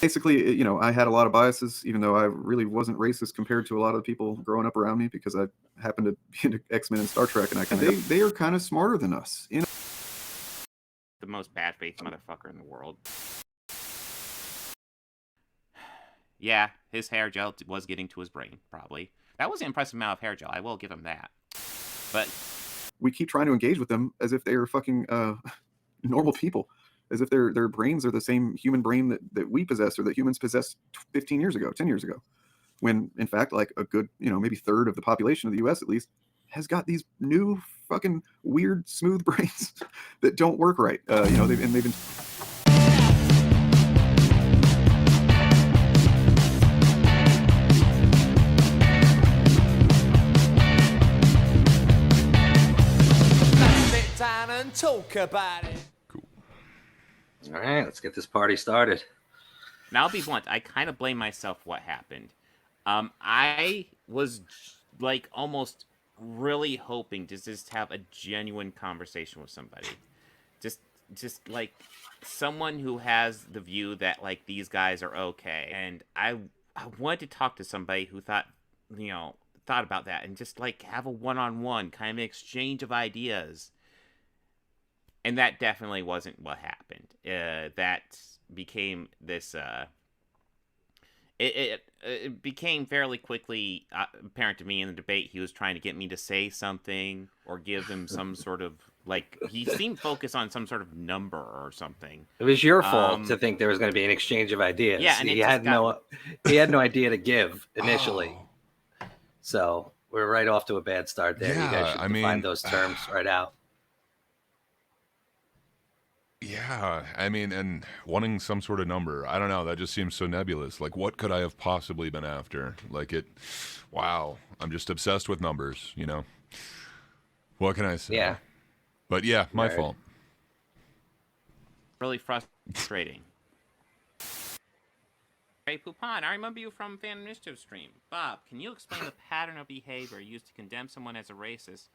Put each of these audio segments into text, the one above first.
Basically, you know, I had a lot of biases, even though I really wasn't racist compared to a lot of the people growing up around me, because I happened to be into X-Men and Star Trek, and I kind of they are kind of smarter than us. You know? The most bad faith motherfucker in the world. Yeah, his hair gel was getting to his brain, probably. That was an impressive amount of hair gel. I will give him that. But we keep trying to engage with them as if they are fucking normal people, as if their brains are the same human brain that we possess, or that humans possessed 15 years ago, 10 years ago. When, in fact, like a good, you know, maybe third of the population of the U.S. at least has got these new fucking weird, smooth brains that don't work right. You know, they've been... And talk about it. Cool. All right, let's get this party started. Now, I'll be blunt. I kind of blame myself for what happened. I was like almost really hoping to just have a genuine conversation with somebody, just like someone who has the view that like these guys are okay, and I wanted to talk to somebody who thought about that, and just like have a one-on-one kind of exchange of ideas. And that definitely wasn't what happened. That became this. It became fairly quickly apparent to me in the debate he was trying to get me to say something or give him some sort of, like, he seemed focused on some sort of number or something. It was your fault to think there was going to be an exchange of ideas. Yeah, and he had no idea to give initially. Oh. So we're right off to a bad start there. Yeah, you guys should define those terms right out. Yeah, I mean, and wanting some sort of number, I don't know, that just seems so nebulous. Like, what could I have possibly been after? Like, wow, I'm just obsessed with numbers, you know? What can I say? Yeah. But yeah, my fault. Really frustrating. Hey, Poupon, I remember you from Fandom Initiative stream. Bob, can you explain the pattern of behavior used to condemn someone as a racist?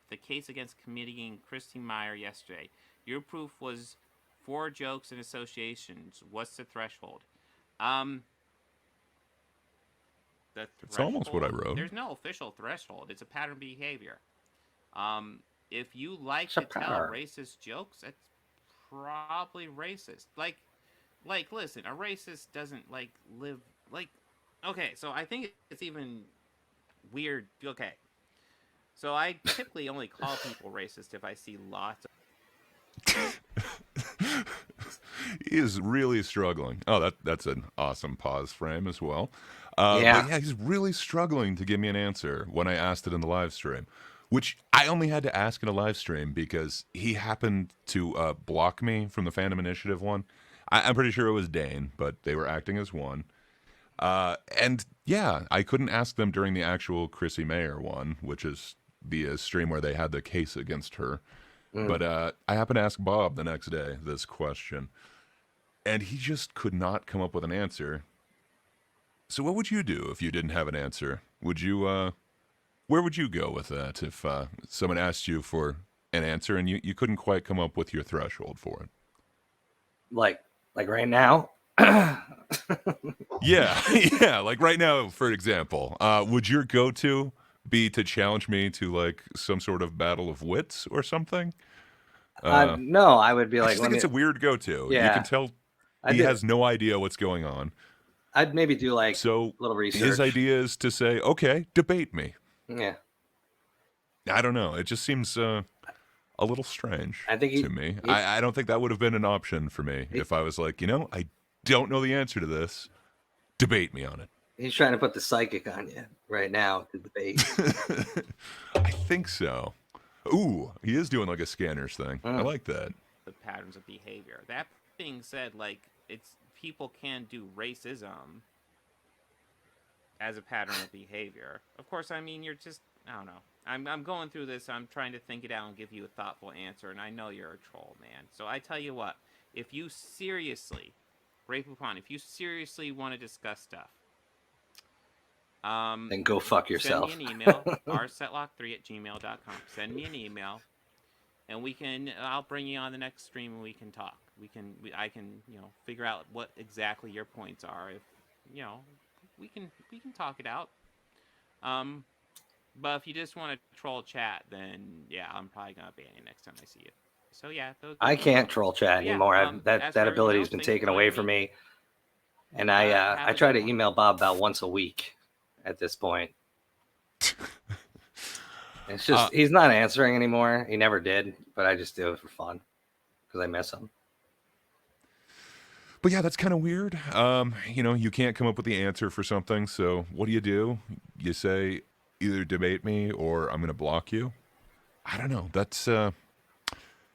The case against comedian Christy Meyer yesterday. Your proof was 4 jokes and associations. What's the threshold? It's almost what I wrote. There's no official threshold. It's a pattern of behavior. If you like to tell racist jokes, that's probably racist. Like, listen, a racist doesn't live Okay, so I think it's even weird. Okay. So I typically only call people racist if I see lots of... He is really struggling. Oh, that's an awesome pause frame as well. But yeah, he's really struggling to give me an answer when I asked it in the live stream, which I only had to ask in a live stream because he happened to block me from the Fandom Initiative one. I'm pretty sure it was Dane, but they were acting as one. And yeah, I couldn't ask them during the actual Chrissy Mayer one, which is the stream where they had the case against her. But I happened to ask Bob the next day this question, and he just could not come up with an answer. So what would you do if you didn't have an answer? Would you, where would you go with that if someone asked you for an answer and you couldn't quite come up with your threshold for it? Like right now? Yeah, like right now, for example. Would your go-to be to challenge me to like some sort of battle of wits or something? No, I would be like, I think it's a weird go-to. Yeah, you can tell he has no idea what's going on. I'd maybe do like a little research. His idea is to say, okay, debate me. Yeah. I don't know. It just seems a little strange to me. I don't think that would have been an option for me if I was like, I don't know the answer to this. Debate me on it. He's trying to put the psychic on you right now to debate. I think so. Ooh, he is doing like a scanners thing. I like that. The patterns of behavior. That being said, like, people can do racism as a pattern of behavior. Of course, I mean, you're just, I don't know. I'm going through this. I'm trying to think it out and give you a thoughtful answer, and I know you're a troll, man. So I tell you what, if you seriously, Ray Poupon, if you seriously want to discuss stuff, then go fuck yourself. Send me an email, rsetlock3@gmail.com. Send me an email, and I'll bring you on the next stream and we can talk. I can figure out what exactly your points are. If we can talk it out. But if you just want to troll chat, then yeah, I'm probably gonna ban you next time I see you. So yeah, those I are my can't thoughts. troll chat Yeah, anymore. That as for everyone ability has else, been thanks for taken away joining from me. me, and Have I a try good to one. email Bob about once a week at this point. It's just he's not answering anymore. He never did, but I just do it for fun because I miss him. But yeah, that's kind of weird. You can't come up with the answer for something. So what do? You say either debate me or I'm going to block you. I don't know. That's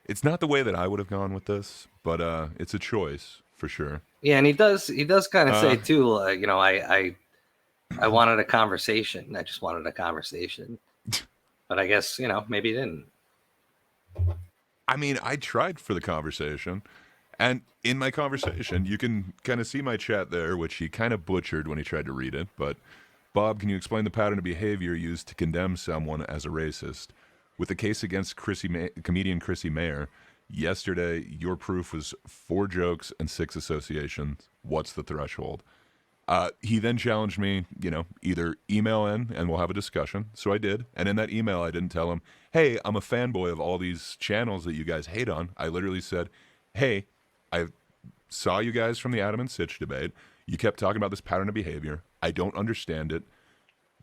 it's not the way that I would have gone with this, but it's a choice for sure. Yeah, and he does kind of say too. I wanted a conversation. I just wanted a conversation. But I guess maybe he didn't. I mean, I tried for the conversation. And in my conversation, you can kind of see my chat there, which he kind of butchered when he tried to read it. But, Bob, can you explain the pattern of behavior used to condemn someone as a racist? With the case against comedian Chrissy Mayer, yesterday, your proof was 4 jokes and 6 associations. What's the threshold? He then challenged me, either email in and we'll have a discussion. So I did. And in that email, I didn't tell him, hey, I'm a fanboy of all these channels that you guys hate on. I literally said, hey, I saw you guys from the Adam and Sitch debate. You kept talking about this pattern of behavior. I don't understand it.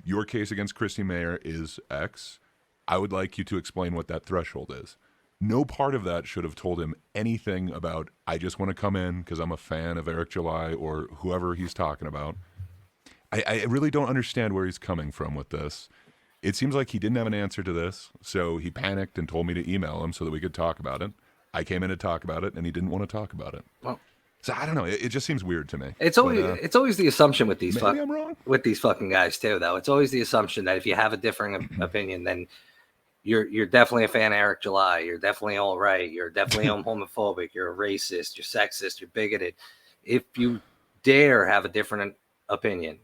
Your case against Christy Mayer is X. I would like you to explain what that threshold is. No part of that should have told him anything about, I just want to come in because I'm a fan of Eric July or whoever he's talking about. I really don't understand where he's coming from with this. It seems like he didn't have an answer to this, so he panicked and told me to email him so that we could talk about it. I came in to talk about it, and he didn't want to talk about it. Well, so I don't know. It just seems weird to me. It's always the assumption with these. Maybe I'm wrong. With these fucking guys too, though. It's always the assumption that if you have a differing opinion, then you're definitely a fan of Eric July. You're definitely all right. You're definitely homophobic. You're a racist. You're sexist. You're bigoted. If you dare have a different opinion,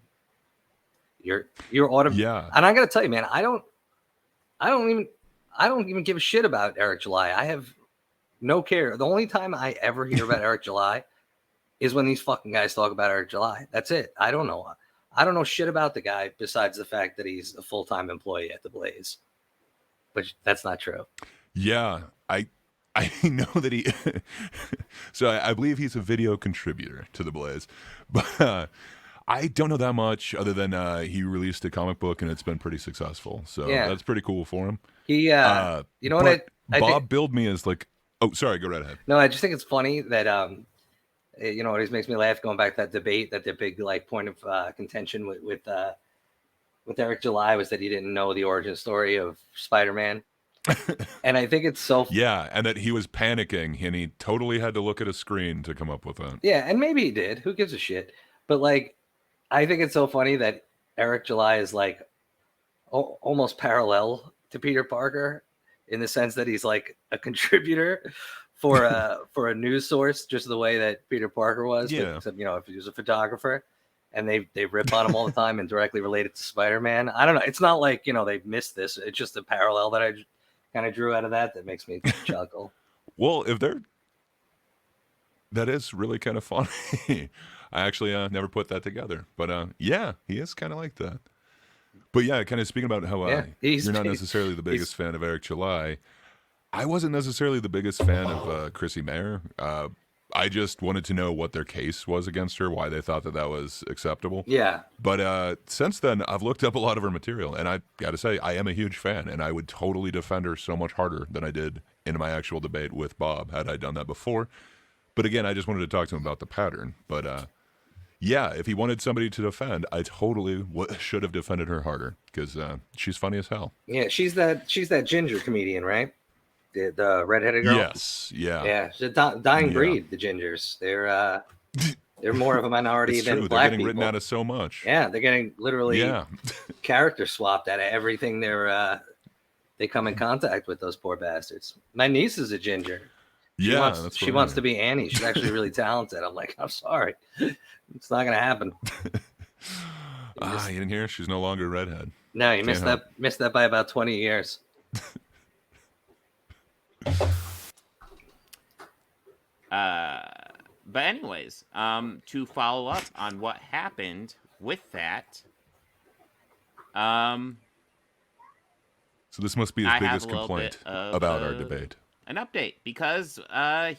you're automatic. Yeah. And I gotta tell you, man, I don't even give a shit about Eric July. I have no care. The only time I ever hear about Eric July is when these fucking guys talk about Eric July. That's it. I don't know shit about the guy besides the fact that he's a full-time employee at the Blaze. But that's not true. Yeah, I know that he. So I believe he's a video contributor to the Blaze, but I don't know that much other than he released a comic book and it's been pretty successful. So that's pretty cool for him. He, you know what? Bob billed me as like. Oh, sorry. Go right ahead. No, I just think it's funny that it always makes me laugh going back to that debate, that the big point of contention with Eric July was that he didn't know the origin story of Spider-Man. And I think it's so yeah, and that he was panicking and he totally had to look at a screen to come up with it. Yeah, and maybe he did. Who gives a shit? But I think it's so funny that Eric July is almost parallel to Peter Parker in the sense that he's like a contributor for a news source, just the way that Peter Parker was. Yeah. Except, if he was a photographer, and they rip on him all the time and directly relate it to Spider-Man. I don't know. It's not like they missed this. It's just a parallel that I kind of drew out of that makes me chuckle. Well, that is really kind of funny. I actually never put that together, but yeah, he is kind of like that. But yeah, kind of speaking about how you're not necessarily the biggest fan of Eric July. I wasn't necessarily the biggest fan of Chrissy Mayer. I just wanted to know what their case was against her, why they thought that was acceptable. Yeah. But since then, I've looked up a lot of her material, and I got to say, I am a huge fan, and I would totally defend her so much harder than I did in my actual debate with Bob, had I done that before. But again, I just wanted to talk to him about the pattern. But yeah, if he wanted somebody to defend, I totally should have defended her harder, because she's funny as hell. Yeah, she's that ginger comedian, right? The redheaded girl. Yes, yeah, yeah. She's a dying breed. The gingers, they're more of a minority than true. black They're getting people. written out of so much. Yeah, they're getting literally character swapped out of everything they come in contact with. Those poor bastards. My niece is a ginger. She wants to be Annie. She's actually really talented. I'm like, I'm sorry, it's not gonna happen. You didn't hear? She's no longer a redhead. No, you missed that by about 20 years. But anyways, to follow up on what happened with that, so this must be his I have biggest a little complaint bit of about our debate. An update because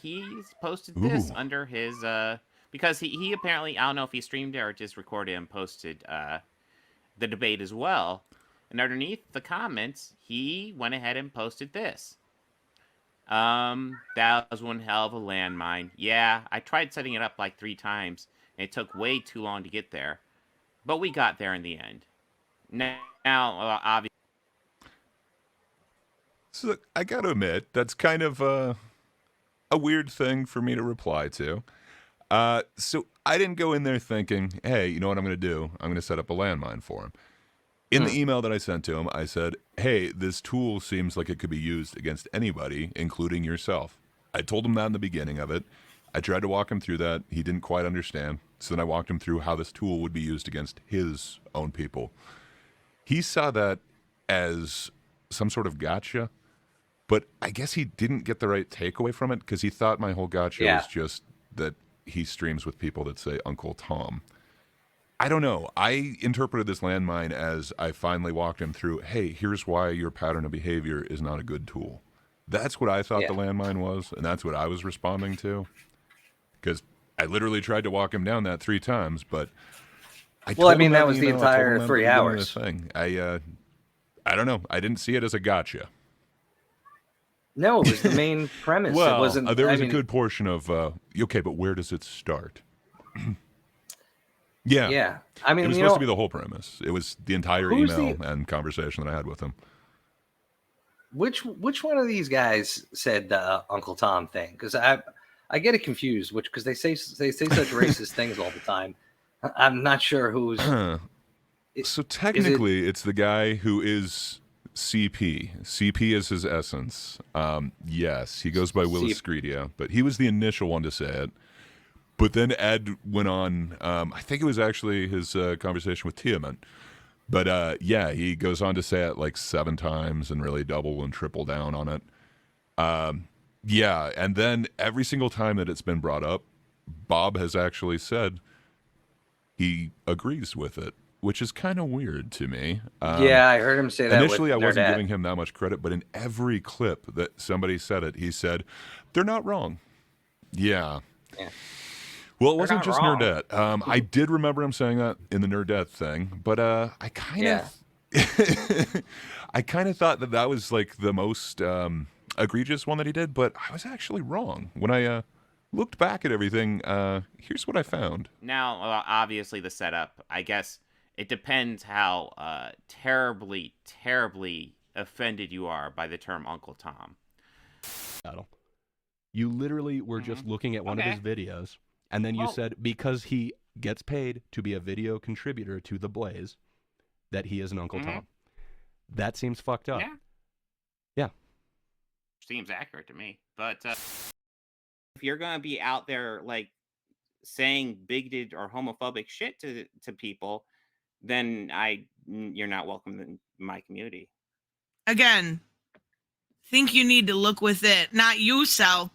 he's posted Ooh. this under his because he apparently, I don't know if he streamed it or just recorded and posted the debate as well. And underneath the comments, he went ahead and posted this. That was one hell of a landmine. Yeah, I tried setting it up like 3 times, and it took way too long to get there. But we got there in the end. Now obviously. So I gotta admit, that's kind of a weird thing for me to reply to. So I didn't go in there thinking, hey, you know what I'm going to do? I'm going to set up a landmine for him. In the email that I sent to him, I said, hey, this tool seems like it could be used against anybody, including yourself. I told him that in the beginning of it. I tried to walk him through that. He didn't quite understand. So then I walked him through how this tool would be used against his own people. He saw that as some sort of gotcha, but I guess he didn't get the right takeaway from it because he thought my whole gotcha was just that he streams with people that say Uncle Tom. I don't know. I interpreted this landmine as I finally walked him through, hey, here's why your pattern of behavior is not a good tool. That's what I thought the landmine was, and that's what I was responding to. Because I literally tried to walk him down that 3 times, but that was the entire 3 hours. Thing. I don't know. I didn't see it as a gotcha. No, it was the main premise. Well, it wasn't. There was a good portion of, okay, but where does it start? Yeah. I mean, it was supposed to be the whole premise. It was the entire email and conversation that I had with him. Which one of these guys said the Uncle Tom thing? Because I get it confused. Because they say such racist things all the time. I'm not sure who's. So technically, it's the guy who is CP. CP is his essence. Yes, he goes by Willis Screedia, but he was the initial one to say it. But then Ed went on, I think it was actually his conversation with Tiamat. But he goes on to say it like 7 times and really double and triple down on it. And then every single time that it's been brought up, Bob has actually said he agrees with it, which is kind of weird to me. I heard him say that. Initially, I wasn't giving him that much credit, but in every clip that somebody said it, he said, they're not wrong. Yeah. Well, it wasn't just Nerdette. I did remember him saying that in the Nerdette thing, but I kind of, I kind of thought that was like the most egregious one that he did, but I was actually wrong. When I looked back at everything, here's what I found. Now, obviously, the setup, I guess it depends how terribly, terribly offended you are by the term Uncle Tom. You literally were just looking at one of his videos. And then you said because he gets paid to be a video contributor to The Blaze, that he is an Uncle Tom. That seems fucked up. Yeah. Seems accurate to me. But if you're going to be out there like saying bigoted or homophobic shit to people, then you're not welcome in my community. Again, think you need to look with it, not yourself,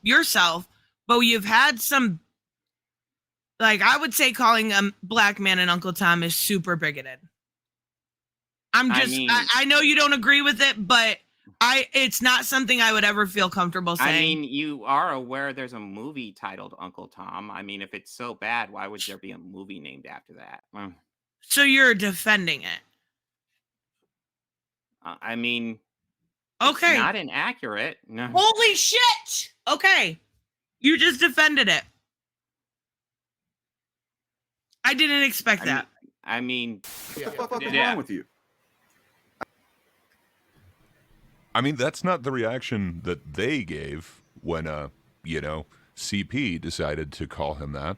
but you've had some. Like, I would say calling a black man an Uncle Tom is super bigoted. I know you don't agree with it, but it's not something I would ever feel comfortable saying. I mean, you are aware there's a movie titled Uncle Tom. I mean, if it's so bad, why would there be a movie named after that? So you're defending it? I mean, okay. It's not inaccurate. No. Holy shit! Okay. You just defended it. I didn't expect that. I mean, what the fuck is wrong with you? I mean, that's not the reaction that they gave when, CP decided to call him that.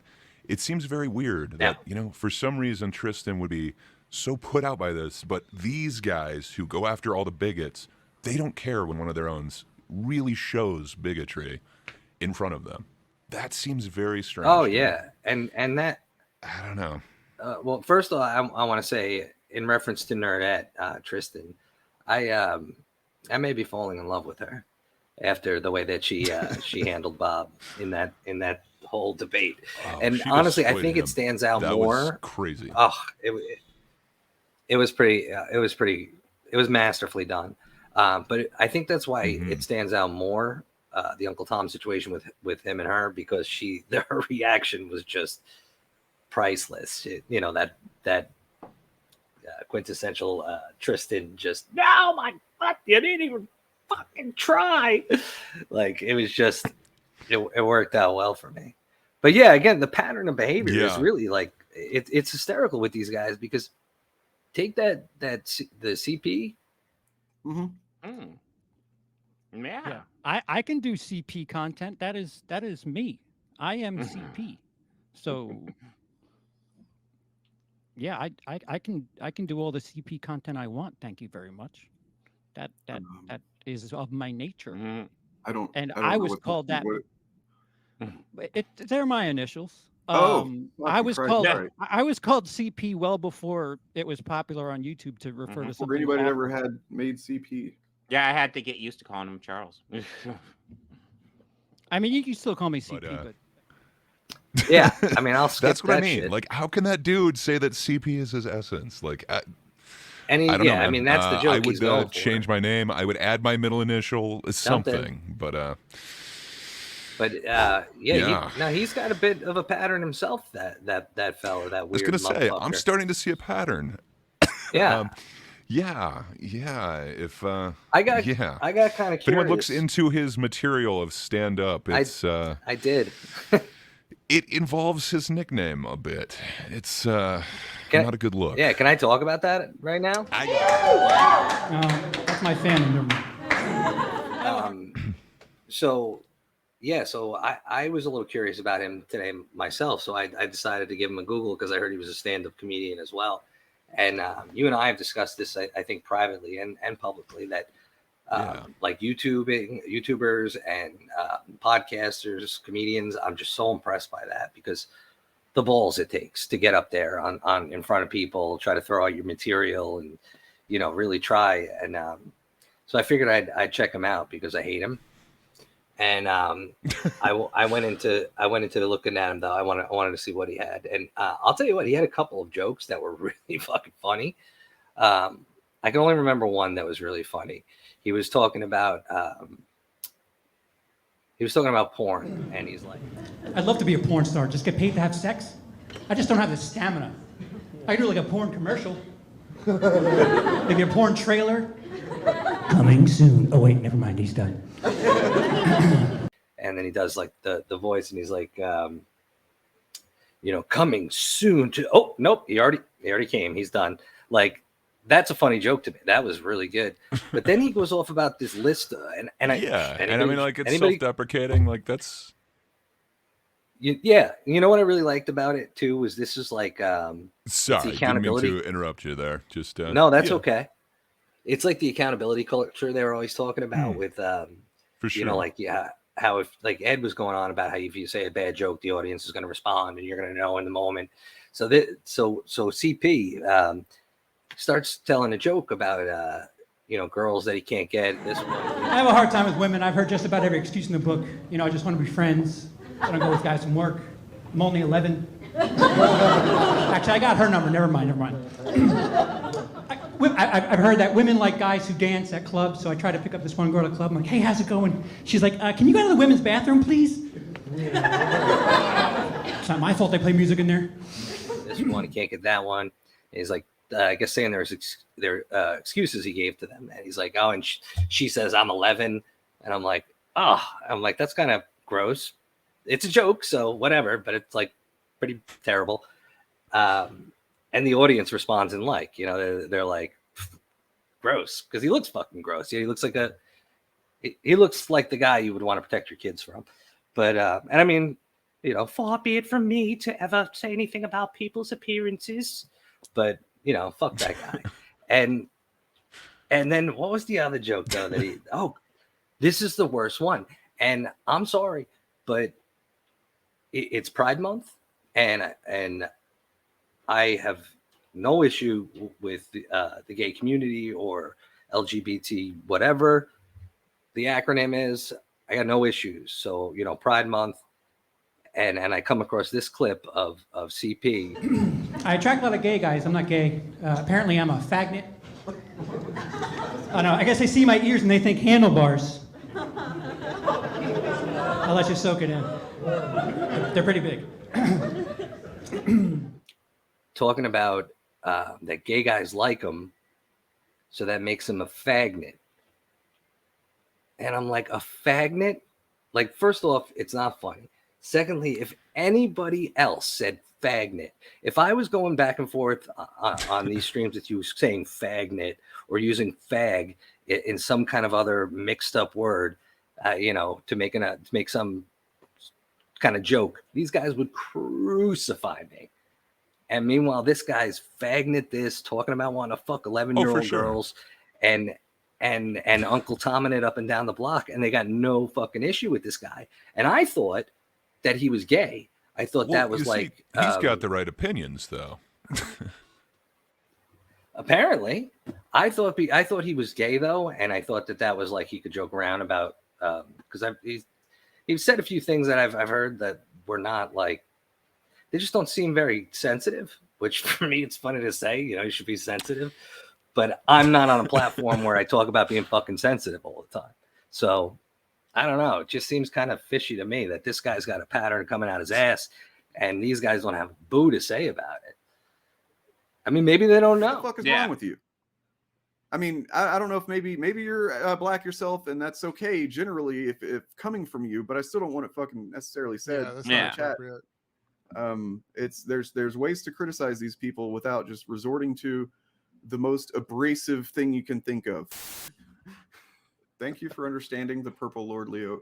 It seems very weird that, for some reason Tristan would be so put out by this, but these guys who go after all the bigots, they don't care when one of their own really shows bigotry in front of them. That seems very strange. Oh, yeah. And that... I don't know. Well, first of all, I want to say, in reference to Nerdette, Tristan, I may be falling in love with her. after the way that she handled Bob in that whole debate. Oh, And she honestly, I destroyed think him. it stands out That more. was crazy. Oh, it was pretty. It was masterfully done. But I think that's why it stands out more. The Uncle Tom situation with him and her, because her reaction was just priceless. That quintessential Tristan, just no, my butt, you didn't even fucking try. Like, it was just it worked out well for me. But yeah, again, the pattern of behavior is really like it's hysterical with these guys, because take the CP. Yeah. I can do CP content. That is me. I am CP. So yeah, I can do all the CP content I want. Thank you very much. That is of my nature. I don't. I was called that. They're my initials. I was called CP well before it was popular on YouTube to refer to something. Anybody that ever had made CP. Yeah, I had to get used to calling him Charles. I mean, you can still call me CP, but yeah, I mean, I'll skip that's what that I mean. shit. Like, how can that dude say that CP is his essence? Like, I don't know, man. I mean, that's the joke. I would change my name. I would add my middle initial, something. But he's got a bit of a pattern himself. That fella, that weird. I was gonna say, I'm starting to see a pattern. Yeah. If I got kind of curious. If anyone looks into his material of stand up, it's I did. It involves his nickname a bit. It's not a good look. Yeah, can I talk about that right now? That's my fandom. So I was a little curious about him today myself. So I decided to give him a Google, because I heard he was a stand-up comedian as well. And you and I have discussed this, I think, privately and publicly, that like YouTubers and podcasters, comedians, I'm just so impressed by that, because the balls it takes to get up there on in front of people, try to throw out your material, and really try. And so I figured I'd check him out, because I hate him. And I went into looking at him, though. I wanted to see what he had, and I'll tell you what, he had a couple of jokes that were really fucking funny. I can only remember one that was really funny. He was talking about porn, and he's like, I'd love to be a porn star, just get paid to have sex. I just don't have the stamina. I do like a porn commercial, maybe a porn trailer. Coming soon. Oh wait, never mind, he's done. And then he does like the voice, and he's like, coming soon to. Oh nope, he already came. He's done. Like, that's a funny joke to me. That was really good. But then he goes off about this list, and I mean, like, it's self-deprecating. Like, that's. Yeah, you know what I really liked about it too was this is like sorry, the accountability. Didn't mean to interrupt you there. Just no, that's okay. It's like the accountability culture they were always talking about with for sure. How if like Ed was going on about how if you say a bad joke, the audience is going to respond, and you're going to know in the moment. So CP starts telling a joke about girls that he can't get. This one. I have a hard time with women. I've heard just about every excuse in the book. I just want to be friends. I don't go with guys from work. I'm only 11. Actually, I got her number. Never mind. I've heard that women like guys who dance at clubs, so I try to pick up this one girl at a club. I'm like, hey, how's it going? She's like, can you go to the women's bathroom, please? It's not my fault they play music in there. This one, he can't get that one. And he's like, I guess saying there's excuses he gave to them. And he's like, oh, and she says, I'm 11. And I'm like, that's kind of gross. It's a joke, so whatever, but it's like pretty terrible. And the audience responds in they're like, gross, because he looks fucking gross. Yeah, he looks like he looks like the guy you would want to protect your kids from. But and I mean, far be it from me to ever say anything about people's appearances, but fuck that guy. and then what was the other joke though that this is the worst one, and I'm sorry, but it's Pride Month, and I have no issue with the gay community or LGBT whatever. the acronym is, I got no issues. So, you know, Pride Month. And I come across this clip of CP. I attract a lot of gay guys. I'm not gay. Apparently, I'm a faggot. Oh no, I guess they see my ears and they think handlebars. I'll let you soak it in. They're pretty big. Talking about that gay guys like him, so that makes him a faggot. And I'm like, a faggot? Like, first off, it's not funny. Secondly, if anybody else said faggot, if I was going back and forth on these streams with you saying faggot or using fag in some kind of other mixed up word, you know, to make some kind of joke, these guys would crucify me. And meanwhile, this guy's faggot this, talking about wanting to fuck 11-year-old girls and Uncle Tomming it up and down the block, and they got no fucking issue with this guy. And I thought that he was gay. I thought that was like... he's got the right opinions, though. Apparently. I thought he was gay, though, and I thought that was like he could joke around about... Because he's said a few things that I've heard that were not like... They just don't seem very sensitive, which for me, it's funny to say. You know, you should be sensitive. But I'm not on a platform where I talk about being fucking sensitive all the time. So... I don't know. It just seems kind of fishy to me that this guy's got a pattern coming out his ass and these guys don't have a boo to say about it. I mean, maybe they don't know. What the fuck is wrong with you? I mean, I don't know if maybe you're black yourself and that's okay generally if coming from you, but I still don't want it fucking necessarily said. Yeah, that's not appropriate. There's ways to criticize these people without just resorting to the most abrasive thing you can think of. Thank you for understanding the Purple Lord Leo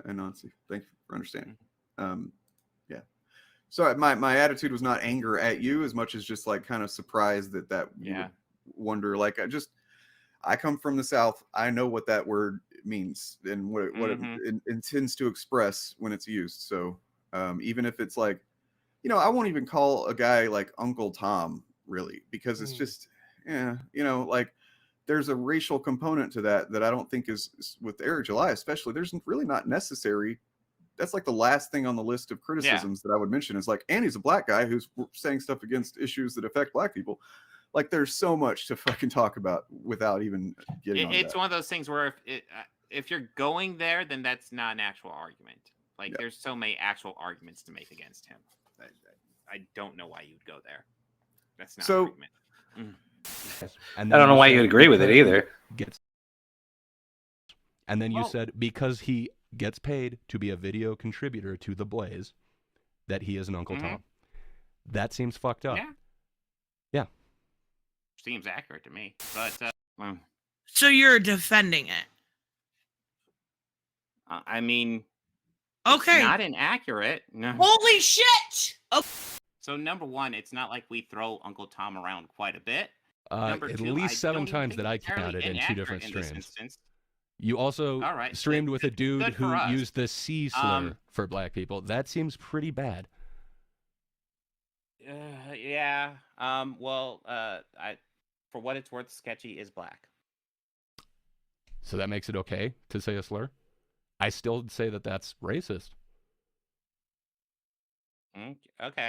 and Nancy. Thank you for understanding. Yeah. So my attitude was not anger at you as much as just like kind of surprised that you would wonder. Like I come from the South. I know what that word means and what it intends to express when it's used. So even if it's like, you know, I won't even call a guy like Uncle Tom really, because it's just, yeah, you know, like. There's a racial component to that I don't think is with Eric July, especially. There's really not necessary. That's like the last thing on the list of criticisms that I would mention is like, and he's a black guy who's saying stuff against issues that affect black people. Like, there's so much to fucking talk about without even getting on it's that. one of those things where if you're going there, then that's not an actual argument. Like, there's so many actual arguments to make against him. I don't know why you'd go there. That's not an argument. And I don't know why you'd agree with it either. And then you said because he gets paid to be a video contributor to The Blaze, that he is an Uncle Tom. That seems fucked up. Yeah. Seems accurate to me. But so you're defending it? I mean, okay, it's not inaccurate. No. Holy shit! Okay. So number one, it's not like we throw Uncle Tom around quite a bit. At least 7 times that I counted in 2 different streams. You also streamed with a dude who used the C slur for black people. That seems pretty bad. Yeah. Well, for what it's worth, Sketchy is black. So that makes it okay to say a slur? I still say that that's racist. Okay.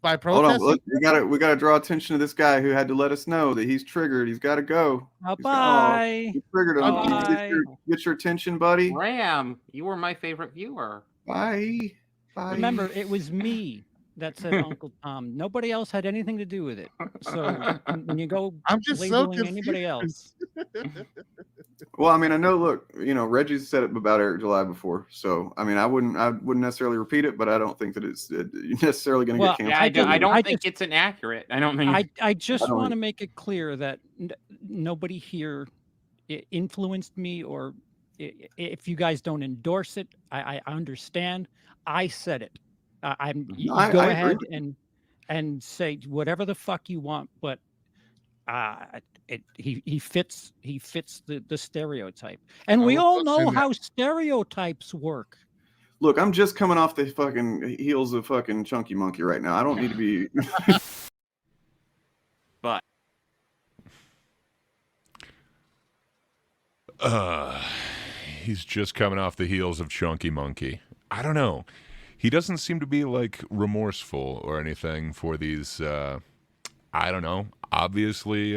By protesting? Hold on, look, we gotta draw attention to this guy who had to let us know that he's triggered. He's got to go. Bye. He triggered him. Bye. Get your attention, buddy. Ram, you were my favorite viewer. Bye. Remember, it was me that said Uncle Tom. Nobody else had anything to do with it. So when you go labeling anybody else. Well, I mean, I know. Look, you know, Reggie's said it about Eric July before, so I mean, I wouldn't necessarily repeat it, but I don't think that it's necessarily going to get canceled. Yeah, I don't think it's inaccurate. I don't think. I just want to make it clear that nobody here influenced me, or if you guys don't endorse it, I understand. I said it. Go ahead and say whatever the fuck you want, but he fits the stereotype, and we all know how stereotypes work. Look, I'm just coming off the fucking heels of fucking Chunky Monkey right now. I don't need to be. But He's just coming off the heels of Chunky Monkey. I don't know. He doesn't seem to be like remorseful or anything for these, I don't know, obviously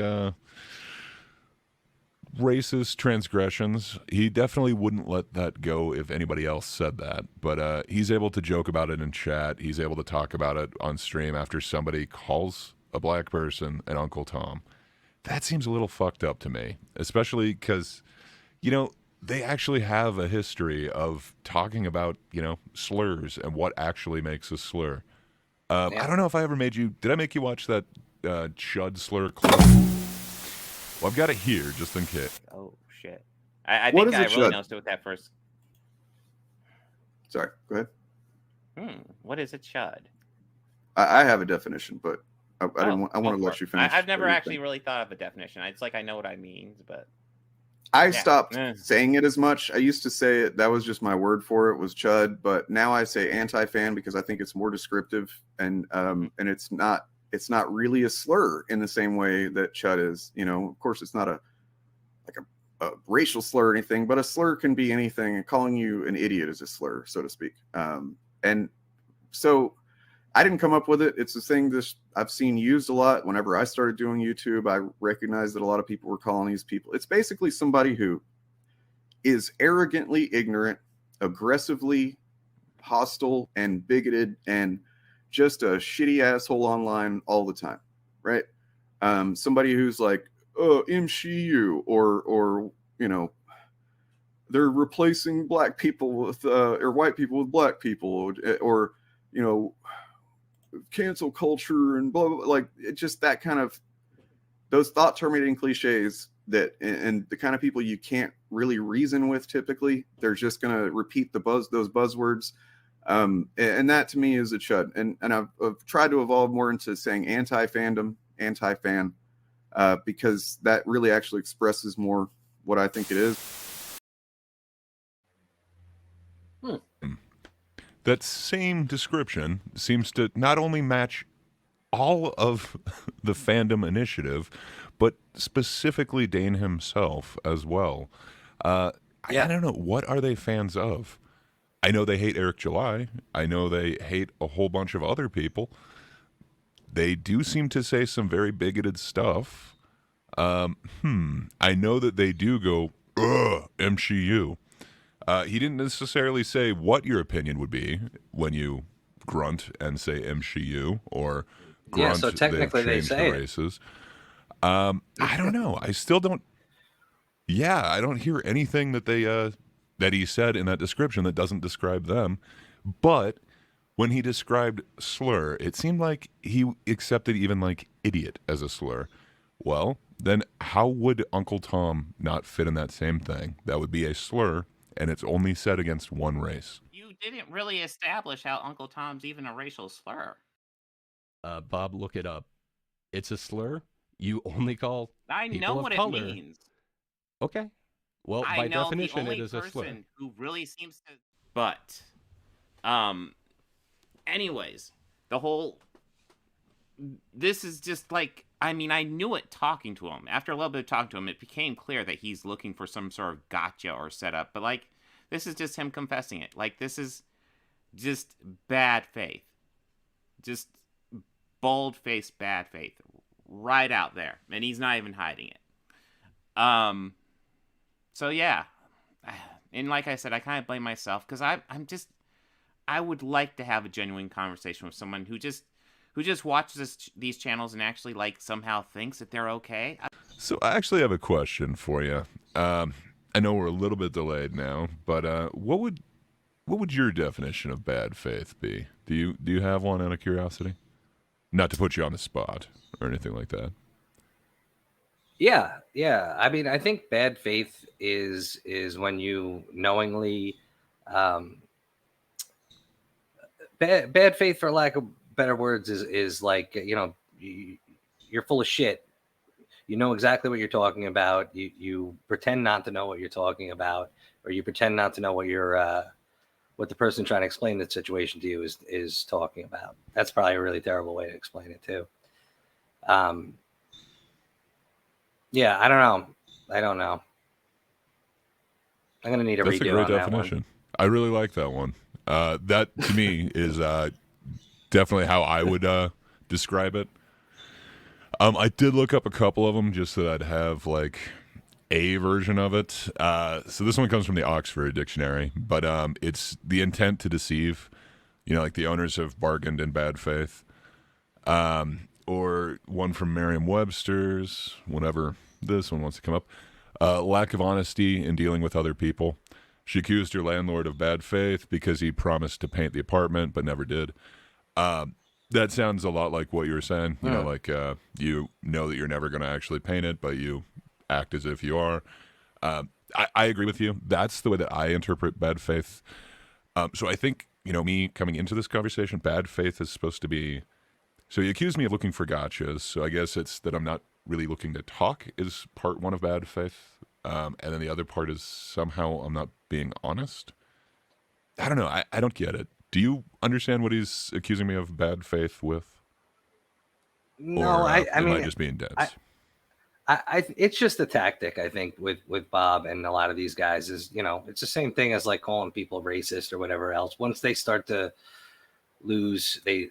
racist transgressions. He definitely wouldn't let that go if anybody else said that. But he's able to joke about it in chat. He's able to talk about it on stream after somebody calls a black person an Uncle Tom. That seems a little fucked up to me, especially because, you know, they actually have a history of talking about, you know, slurs and what actually makes a slur. I don't know if I ever made you... Did I make you watch that chud slur clip? Well, I've got it here, just in case. Oh, shit. I think I really noticed it with that first... Sorry, go ahead. What is a chud? I have a definition, but I want to let you finish. I've never actually really thought of a definition. It's like I know what I mean, but... I stopped saying it as much. I used to say it. That was just my word for it, was chud. But now I say anti-fan because I think it's more descriptive, and it's not really a slur in the same way that chud is. You know, of course, it's not a racial slur or anything, but a slur can be anything. And calling you an idiot is a slur, so to speak. And so I didn't come up with it. It's a thing that I've seen used a lot. Whenever I started doing YouTube, I recognized that a lot of people were calling these people. It's basically somebody who is arrogantly ignorant, aggressively hostile and bigoted, and just a shitty asshole online all the time, right? Somebody who's like, MCU, or you know, they're replacing black people with or white people with black people, or you know, cancel culture and blah, blah, blah. Like, it just that kind of, those thought terminating cliches that, and the kind of people you can't really reason with typically. They're just going to repeat those buzzwords. And that to me is a chud. And I've tried to evolve more into saying anti-fandom, anti-fan, because that really actually expresses more what I think it is. That same description seems to not only match all of the Fandom Initiative, but specifically Dane himself as well. I don't know. What are they fans of? I know they hate Eric July. I know they hate a whole bunch of other people. They do seem to say some very bigoted stuff. I know that they do go, MCU. He didn't necessarily say what your opinion would be when you grunt and say MCU or grunt. So technically they say the races. I don't know. I still don't. Yeah, I don't hear anything that they that he said in that description that doesn't describe them. But when he described slur, it seemed like he accepted even like idiot as a slur. Well, then how would Uncle Tom not fit in that same thing? That would be a slur. And it's only said against one race. You didn't really establish how Uncle Tom's even a racial slur. Bob, look it up. It's a slur. You only call I people know of what color. It means. Okay. Well, by definition, it is a slur. Who really seems to... But, anyways, the whole... This is just like... I mean, I knew it talking to him. After a little bit of talking to him, it became clear that he's looking for some sort of gotcha or setup. But, like, this is just him confessing it. Like, this is just bad faith. Just bold-faced bad faith. Right out there. And he's not even hiding it. So, yeah. And like I said, I kind of blame myself. Because I would like to have a genuine conversation with someone who just watches these channels and actually like somehow thinks that they're okay. So I actually have a question for you. I know we're a little bit delayed now, but what would your definition of bad faith be? Do you have one out of curiosity? Not to put you on the spot or anything like that. Yeah. I mean, I think bad faith is when you knowingly bad faith, for lack of better words, is like, you know, you're full of shit. You know exactly what you're talking about. You pretend not to know what you're talking about, or you pretend not to know what what the person trying to explain the situation to you is talking about. That's probably a really terrible way to explain it too. Yeah, I don't know. I'm gonna need a That's redo a great on that definition. one. I really like that one. That to me is definitely how I would describe it. I did look up a couple of them just so that I'd have like a version of it. So this one comes from the Oxford Dictionary, but it's the intent to deceive. Like the owners have bargained in bad faith. Or one from Merriam-Webster's, whenever this one wants to come up. Lack of honesty in dealing with other people. She accused her landlord of bad faith because he promised to paint the apartment but never did. That sounds a lot like what you were saying. You know, like you know that you're never going to actually paint it, but you act as if you are. I agree with you. That's the way that I interpret bad faith. So I think, me coming into this conversation, bad faith is supposed to be... So you accuse me of looking for gotchas, so I guess it's that I'm not really looking to talk is part one of bad faith. And then the other part is somehow I'm not being honest. I don't know. I don't get it. Do you understand what he's accusing me of bad faith with? No, or, I am mean, I just being dense? it's just a tactic, I think, with Bob and a lot of these guys is, it's the same thing as like calling people racist or whatever else. Once they start to lose, they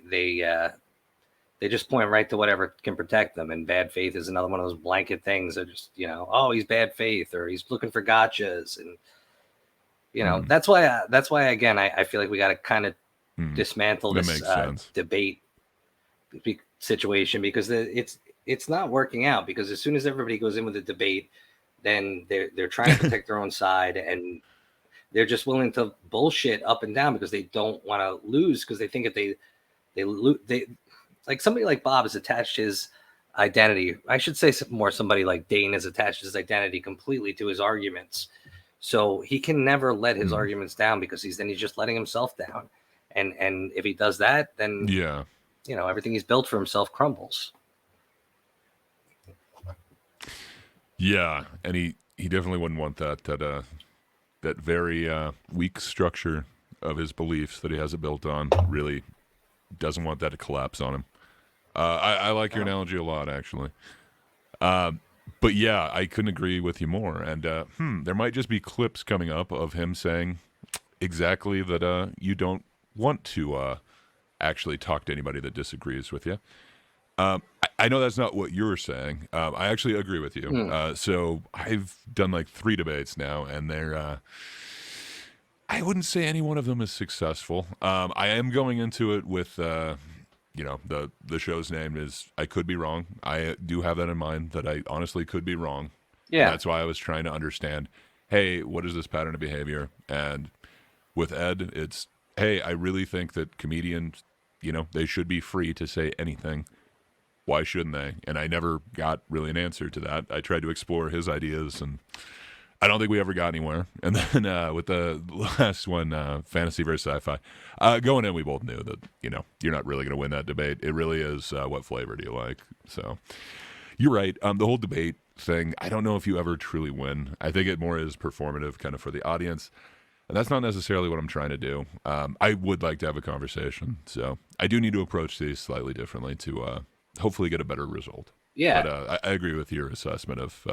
just point right to whatever can protect them. And bad faith is another one of those blanket things that just, oh, he's bad faith or he's looking for gotchas. And, that's why, again, I feel like we got to kind of dismantle this debate situation because it's not working out, because as soon as everybody goes in with a debate, then they're trying to protect their own side, and they're just willing to bullshit up and down because they don't want to lose, because they think if they like somebody like Bob has attached his identity. I should say more somebody like Dane has attached his identity completely to his arguments. So he can never let his arguments down because he's just letting himself down. And if he does that, then everything he's built for himself crumbles. Yeah, and he definitely wouldn't want that very weak structure of his beliefs that he has it built on. Really doesn't want that to collapse on him. I like your analogy a lot, actually. But yeah, I couldn't agree with you more. And there might just be clips coming up of him saying exactly that you don't want to actually talk to anybody that disagrees with you. I know that's not what you're saying. I actually agree with you. So I've done like 3 debates now, and they're... I wouldn't say any one of them is successful. I am going into it with... the show's name is I Could Be Wrong. I do have that in mind, that I honestly could be wrong. Yeah. And that's why I was trying to understand, hey, what is this pattern of behavior? And with Ed, it's, hey, I really think that comedians, they should be free to say anything. Why shouldn't they? And I never got really an answer to that. I tried to explore his ideas, and I don't think we ever got anywhere. And then with the last one, fantasy versus sci-fi, going in, we both knew that, you're not really going to win that debate. It really is what flavor do you like? So you're right. The whole debate thing, I don't know if you ever truly win. I think it more is performative kind of for the audience. And that's not necessarily what I'm trying to do. I would like to have a conversation. So I do need to approach these slightly differently to hopefully get a better result. Yeah. But I agree with your assessment of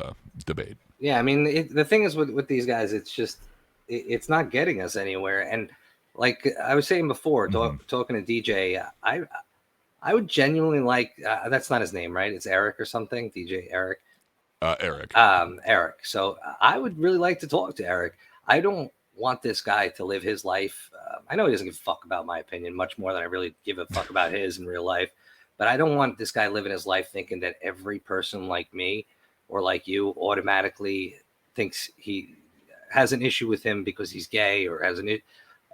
debate. Yeah, I mean, the thing is with these guys, it's just, it's not getting us anywhere. And like I was saying before, talking to DJ, I would genuinely like, that's not his name, right? It's Eric or something, DJ Eric. Eric. Eric. So I would really like to talk to Eric. I don't want this guy to live his life. I know he doesn't give a fuck about my opinion much more than I really give a fuck about his in real life. But I don't want this guy living his life thinking that every person like me or like you automatically thinks he has an issue with him because he's gay or has an.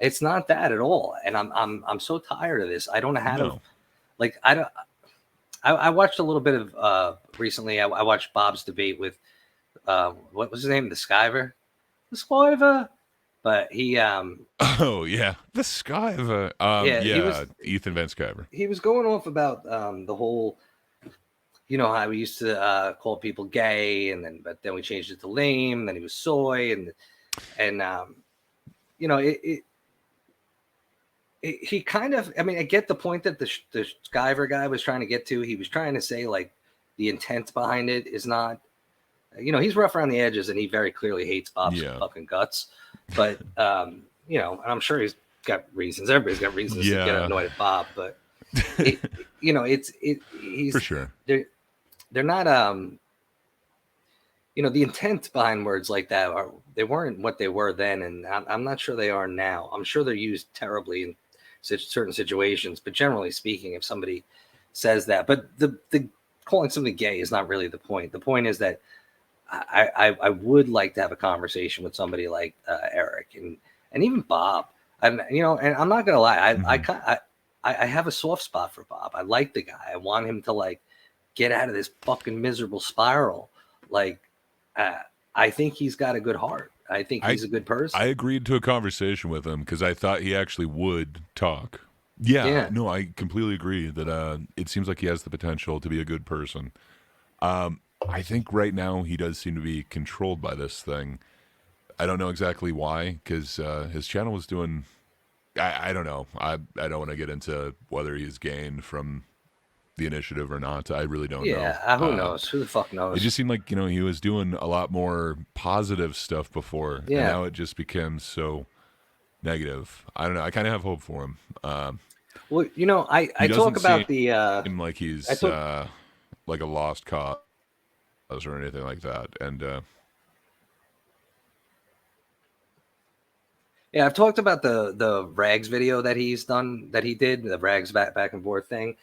It's not that at all. And I'm so tired of this. I don't know how to, like, I watched a little bit of recently. I watched Bob's debate with what was his name? The Skyver. But he oh yeah, the Skyver. Ethan Van Skyver. He was going off about the whole, how we used to call people gay, but then we changed it to lame. Then he was soy, and he kind of. I mean, I get the point that the Skyver guy was trying to get to. He was trying to say like the intent behind it is not you know, he's rough around the edges, and he very clearly hates Bob's fucking guts. But you know, and I'm sure he's got reasons. Everybody's got reasons to get annoyed at Bob, but you know, he's for sure. They're not you know, the intent behind words like that they weren't what they were then, and I'm not sure they are now. I'm sure they're used terribly in certain situations, but generally speaking, if somebody says that, but the calling somebody gay is not really the point. The point is that I would like to have a conversation with somebody like Eric and even Bob. And you know, and I'm not gonna lie, I have a soft spot for Bob. I like the guy. I want him to like get out of this fucking miserable spiral. Like, I think he's got a good heart. I think he's a good person. I agreed to a conversation with him because I thought he actually would talk. Yeah, no, I completely agree that it seems like he has the potential to be a good person. I think right now he does seem to be controlled by this thing. I don't know exactly why, because his channel was doing... I don't know. I don't want to get into whether he's gained from the initiative or not. I really don't know. Yeah, who knows? Who the fuck knows? It just seemed like, you know, he was doing a lot more positive stuff before. Yeah. And now it just became so negative. I don't know. I kind of have hope for him. Well, you know, I talk about the... seem like he's like a lost cause or anything like that. And... yeah, I've talked about the rags video that he did, the rags back and forth thing.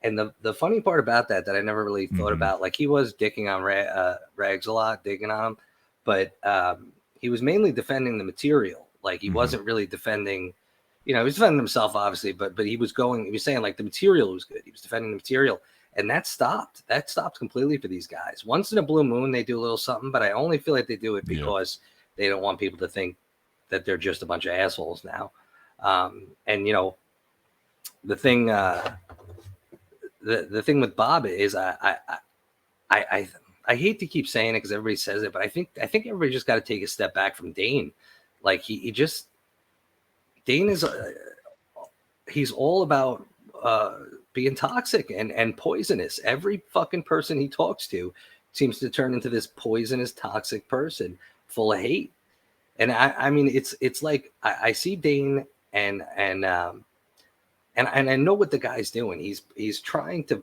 And the funny part about that I never really thought about, like he was dicking on rags a lot, digging on him, but he was mainly defending the material. Like he wasn't really defending, you know, he was defending himself obviously, but he was saying like the material was good. He was defending the material, and that stopped completely for these guys. Once in a blue moon, they do a little something, but I only feel like they do it because they don't want people to think that they're just a bunch of assholes now. And you know, the thing the thing with Bob is I hate to keep saying it because everybody says it, but I think everybody just got to take a step back from Dane. Like Dane is he's all about being toxic and poisonous. Every fucking person he talks to seems to turn into this poisonous, toxic person full of hate. And I mean, it's like I see Dane and I know what the guy's doing. He's trying to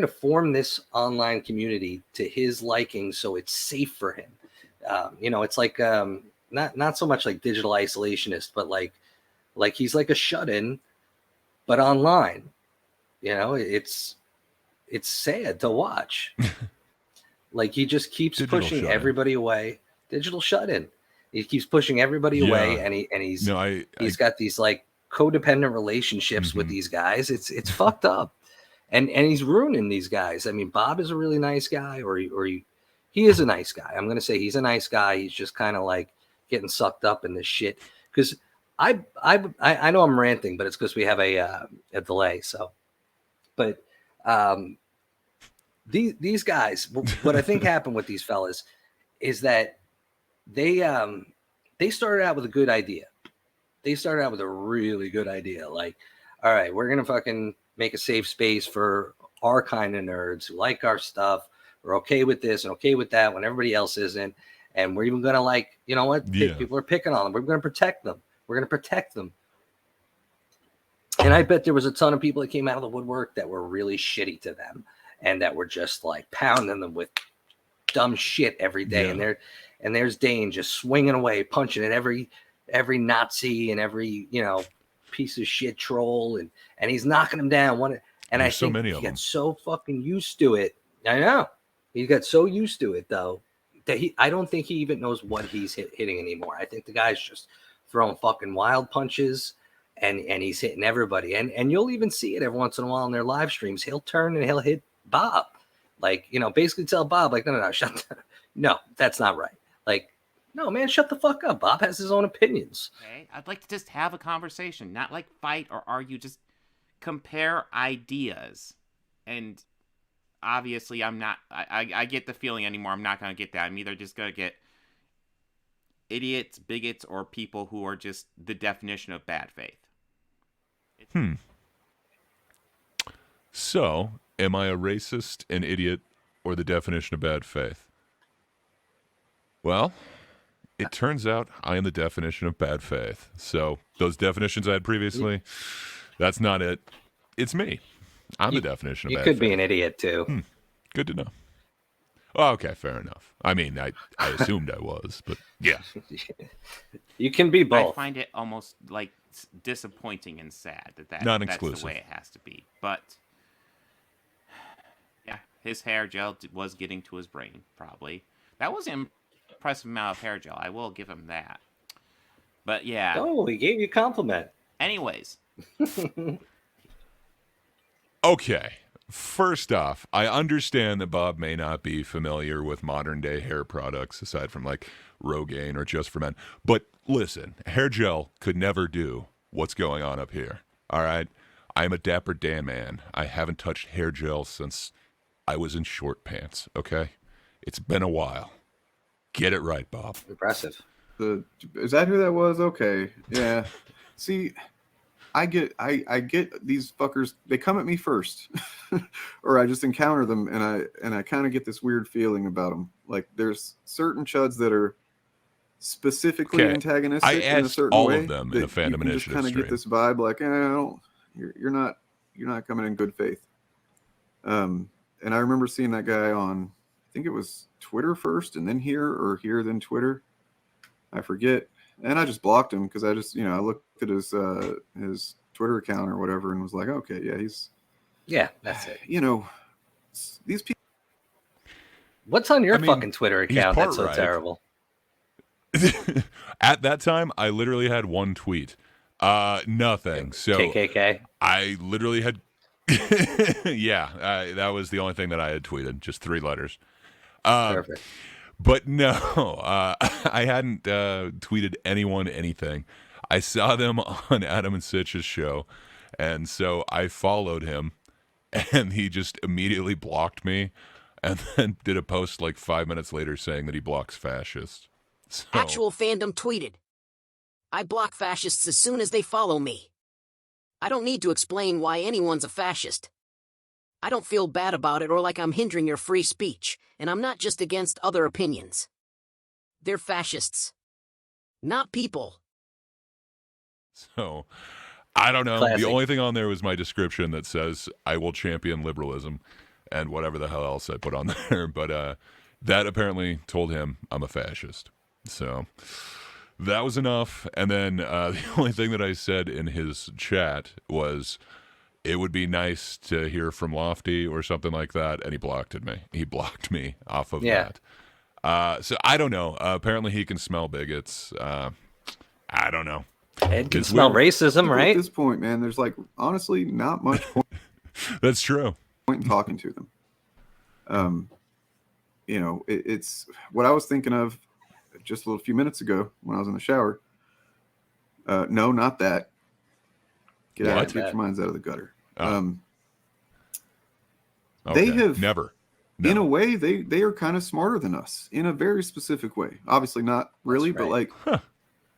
form this online community to his liking, so it's safe for him. You know, it's like not so much like digital isolationist, but like he's like a shut-in, but online. You know, it's sad to watch. Like he just keeps pushing everybody away. Digital shut-in. He keeps pushing everybody away, and he's got these like codependent relationships with these guys. It's fucked up, and he's ruining these guys. I mean, Bob is a really nice guy, or he is a nice guy. I'm gonna say he's a nice guy. He's just kind of like getting sucked up in this shit. Because I know I'm ranting, but it's because we have a delay. So, but these guys, what I think happened with these fellas is that they started out with a good idea. They started out with a really good idea. Like, all right, we're going to fucking make a safe space for our kind of nerds who like our stuff. We're okay with this and okay with that when everybody else isn't. And we're even going to like, you know what? People are picking on them. We're going to protect them. We're going to protect them. And I bet there was a ton of people that came out of the woodwork that were really shitty to them and that were just like pounding them with dumb shit every day. And there's Dane just swinging away, punching at every Nazi and every, you know, piece of shit troll, and he's knocking them down one. And I think he got so fucking used to it. I know he got so used to it though that I don't think he even knows what he's hitting anymore. I think the guy's just throwing fucking wild punches, and he's hitting everybody. And you'll even see it every once in a while in their live streams. He'll turn and he'll hit Bob, like, you know, basically tell Bob like, no, shut the, no, that's not right. Like, no, man, shut the fuck up. Bob has his own opinions. Okay, I'd like to just have a conversation, not like fight or argue, just compare ideas. And obviously I'm not, I get the feeling anymore I'm not going to get that. I'm either just going to get idiots, bigots, or people who are just the definition of bad faith. So, am I a racist, an idiot, or the definition of bad faith? Well, it turns out I am the definition of bad faith. So those definitions I had previously, that's not it. It's me. I'm the definition of bad faith. You could be an idiot too. Good to know. Oh, okay, fair enough. I mean, I assumed I was, but yeah. You can be both. I find it almost like disappointing and sad that Non-exclusive. that's the way it has to be. But yeah, his hair gel was getting to his brain, probably. That was an impressive amount of hair gel. I will give him that. But yeah. Oh, he gave you a compliment. Anyways. Okay. First off, I understand that Bob may not be familiar with modern day hair products aside from like Rogaine or Just for Men. But listen, hair gel could never do what's going on up here. All right? I'm a Dapper Dan man. I haven't touched hair gel since I was in short pants, okay? It's been a while. Get it right, Bob. Impressive. Is that who that was? Okay. Yeah. See, I get these fuckers, they come at me first. Or I just encounter them and I kind of get this weird feeling about them. Like there's certain chuds that are specifically antagonistic I in a asked certain all way. of them in a Fandom Initiative just kind of get this vibe like, you're not coming in good faith. And I remember seeing that guy on, I think it was Twitter first and then here then Twitter. I forget. And I just blocked him because I just, I looked at his Twitter account or whatever and was like, okay, yeah, that's it. These people. What's on your fucking Twitter account that's so terrible? At that time, I literally had one tweet. Nothing. So KKK? I literally had... that was the only thing that I had tweeted. Just 3 letters. Perfect. But no, I hadn't tweeted anyone anything. I saw them on Adam and Sitch's show, and so I followed him, and he just immediately blocked me, and then did a post like 5 minutes later saying that he blocks fascists. So, Actual Fandom tweeted, "I block fascists as soon as they follow me. I don't need to explain why anyone's a fascist. I don't feel bad about it or like I'm hindering your free speech, and I'm not just against other opinions. They're fascists, not people." So, I don't know. Classic. The only thing on there was my description that says, "I will champion liberalism," and whatever the hell else I put on there. But that apparently told him I'm a fascist. So, that was enough. And then the only thing that I said in his chat was, it would be nice to hear from Lofty or something like that, and he blocked me. He blocked me off of that. So I don't know. Apparently he can smell bigots. I don't know. Ed can smell racism, right? At this point, man, there's like honestly not much point. That's true. Point in talking to them. It's what I was thinking of just a little few minutes ago when I was in the shower. No, not that. Get your minds out of the gutter. Okay. They have never. In a way, they are kind of smarter than us in a very specific way. Obviously not really, but like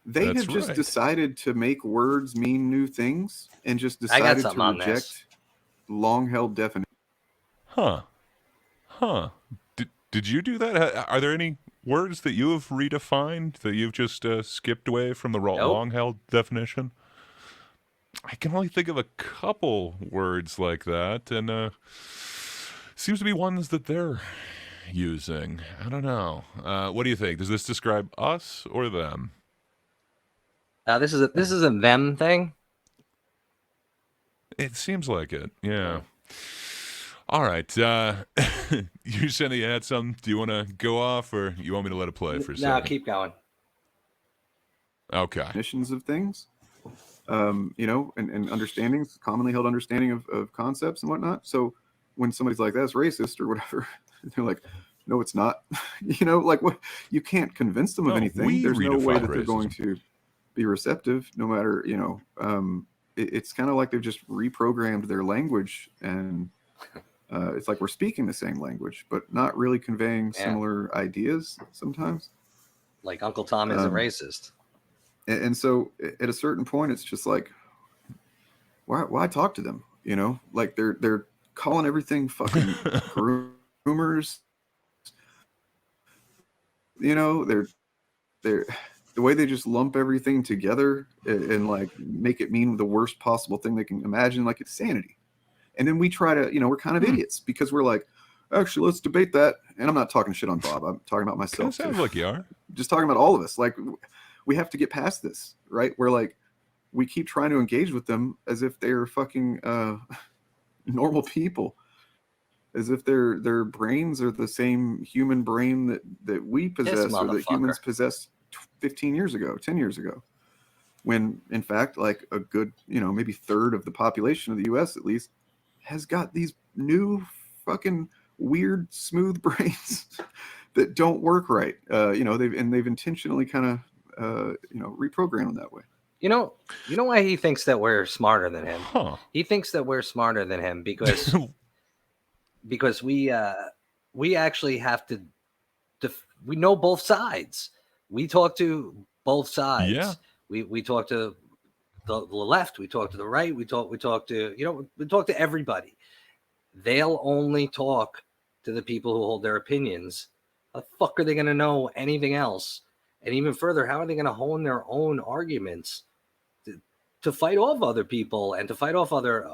they have just decided to make words mean new things and just decided to reject long-held definitions. Did you do that? Are there any words that you have redefined that you've just skipped away from the long-held definition? I can only think of a couple words like that, and seems to be ones that they're using. I don't know. What do you think? Does this describe us or them? This is a them thing. It seems like it. Yeah. All right. You said you had some. Do you want to go off, or you want me to let it play for a second? No, keep going. Okay. Definitions of things. And understandings, commonly held understanding of concepts and whatnot. So when somebody's like, that's racist or whatever, they're like, no, it's not. Like what? You can't convince them of anything. There's no way that they're going to be receptive, no matter, it's kind of like they've just reprogrammed their language, and it's like we're speaking the same language, but not really conveying similar ideas sometimes. Like Uncle Tom is a racist. And so at a certain point, it's just like, why talk to them? Like they're calling everything fucking groomers. you know, they're the way they just lump everything together and like make it mean the worst possible thing they can imagine, like it's sanity. And then we try to, you know, we're kind of idiots because we're like, actually, let's debate that. And I'm not talking shit on Bob. I'm talking about myself. Sounds like you are. Just talking about all of us. Like, we have to get past this, right? We're like, we keep trying to engage with them as if they're fucking normal people, as if their brains are the same human brain that we possess or that humans possessed 15 years ago, 10 years ago. When in fact, like a good, you know, maybe third of the population of the US at least has got these new fucking weird smooth brains that don't work right. You know, they've intentionally kind of you know, reprogrammed them that way. You know why he thinks that we're smarter than him? He thinks that we're smarter than him because we actually have to we know both sides. We talk to both sides. Yeah. We talk to the left, we talk to the right, we talk to, you know, we talk to everybody. They'll only talk to the people who hold their opinions. How the fuck are they going to know anything else? And even further, how are they going to hone their own arguments to fight off other people and to fight off other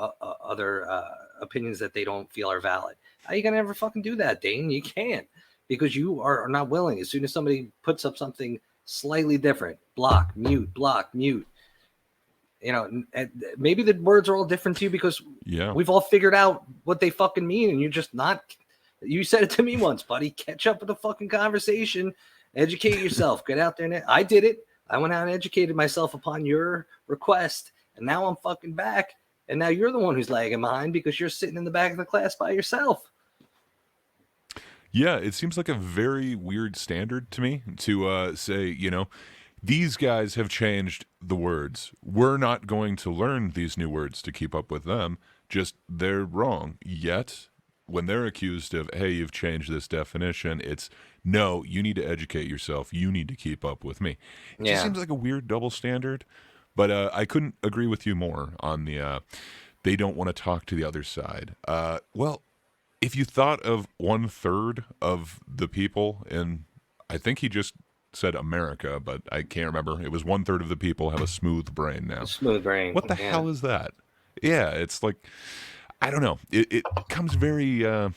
opinions that they don't feel are valid? How are you going to ever fucking do that, Dane? You can't, because you are not willing. As soon as somebody puts up something slightly different, block, mute. You know, maybe the words are all different to you because we've all figured out what they fucking mean, and you're just not. You said it to me once, buddy. Catch up with the fucking conversation. Educate yourself. Get out there. And I did it. I went out and educated myself upon your request, and now I'm fucking back. And now you're the one who's lagging behind because you're sitting in the back of the class by yourself. Yeah, it seems like a very weird standard to me to say, you know, these guys have changed the words. We're not going to learn these new words to keep up with them. Just they're wrong. Yet, when they're accused of, hey, you've changed this definition, it's, no, you need to educate yourself. You need to keep up with me. It just seems like a weird double standard. But I couldn't agree with you more on the they don't want to talk to the other side. Well, if you thought of 1/3 of the people in, I think he just said America, but I can't remember. It was 1/3 of the people have a smooth brain now. Smooth brain. What the hell is that? Yeah, it's like, I don't know. It comes very, I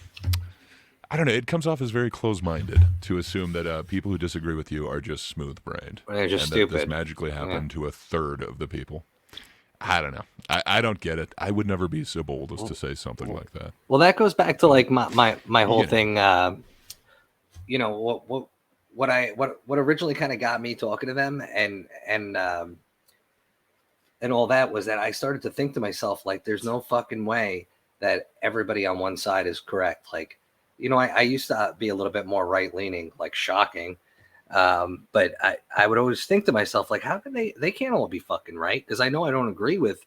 don't know. It comes off as very close-minded to assume that people who disagree with you are just smooth-brained. They're just and stupid. That this magically happened to 1/3 of the people. I don't know. I don't get it. I would never be so bold as to say something like that. Well, that goes back to like my whole thing. You know what originally kind of got me talking to them and all that was that I started to think to myself, like, there's no fucking way that everybody on one side is correct. Like, you know, I used to be a little bit more right leaning, like shocking. But I would always think to myself, like, how can they can't all be fucking right? Because I know I don't agree with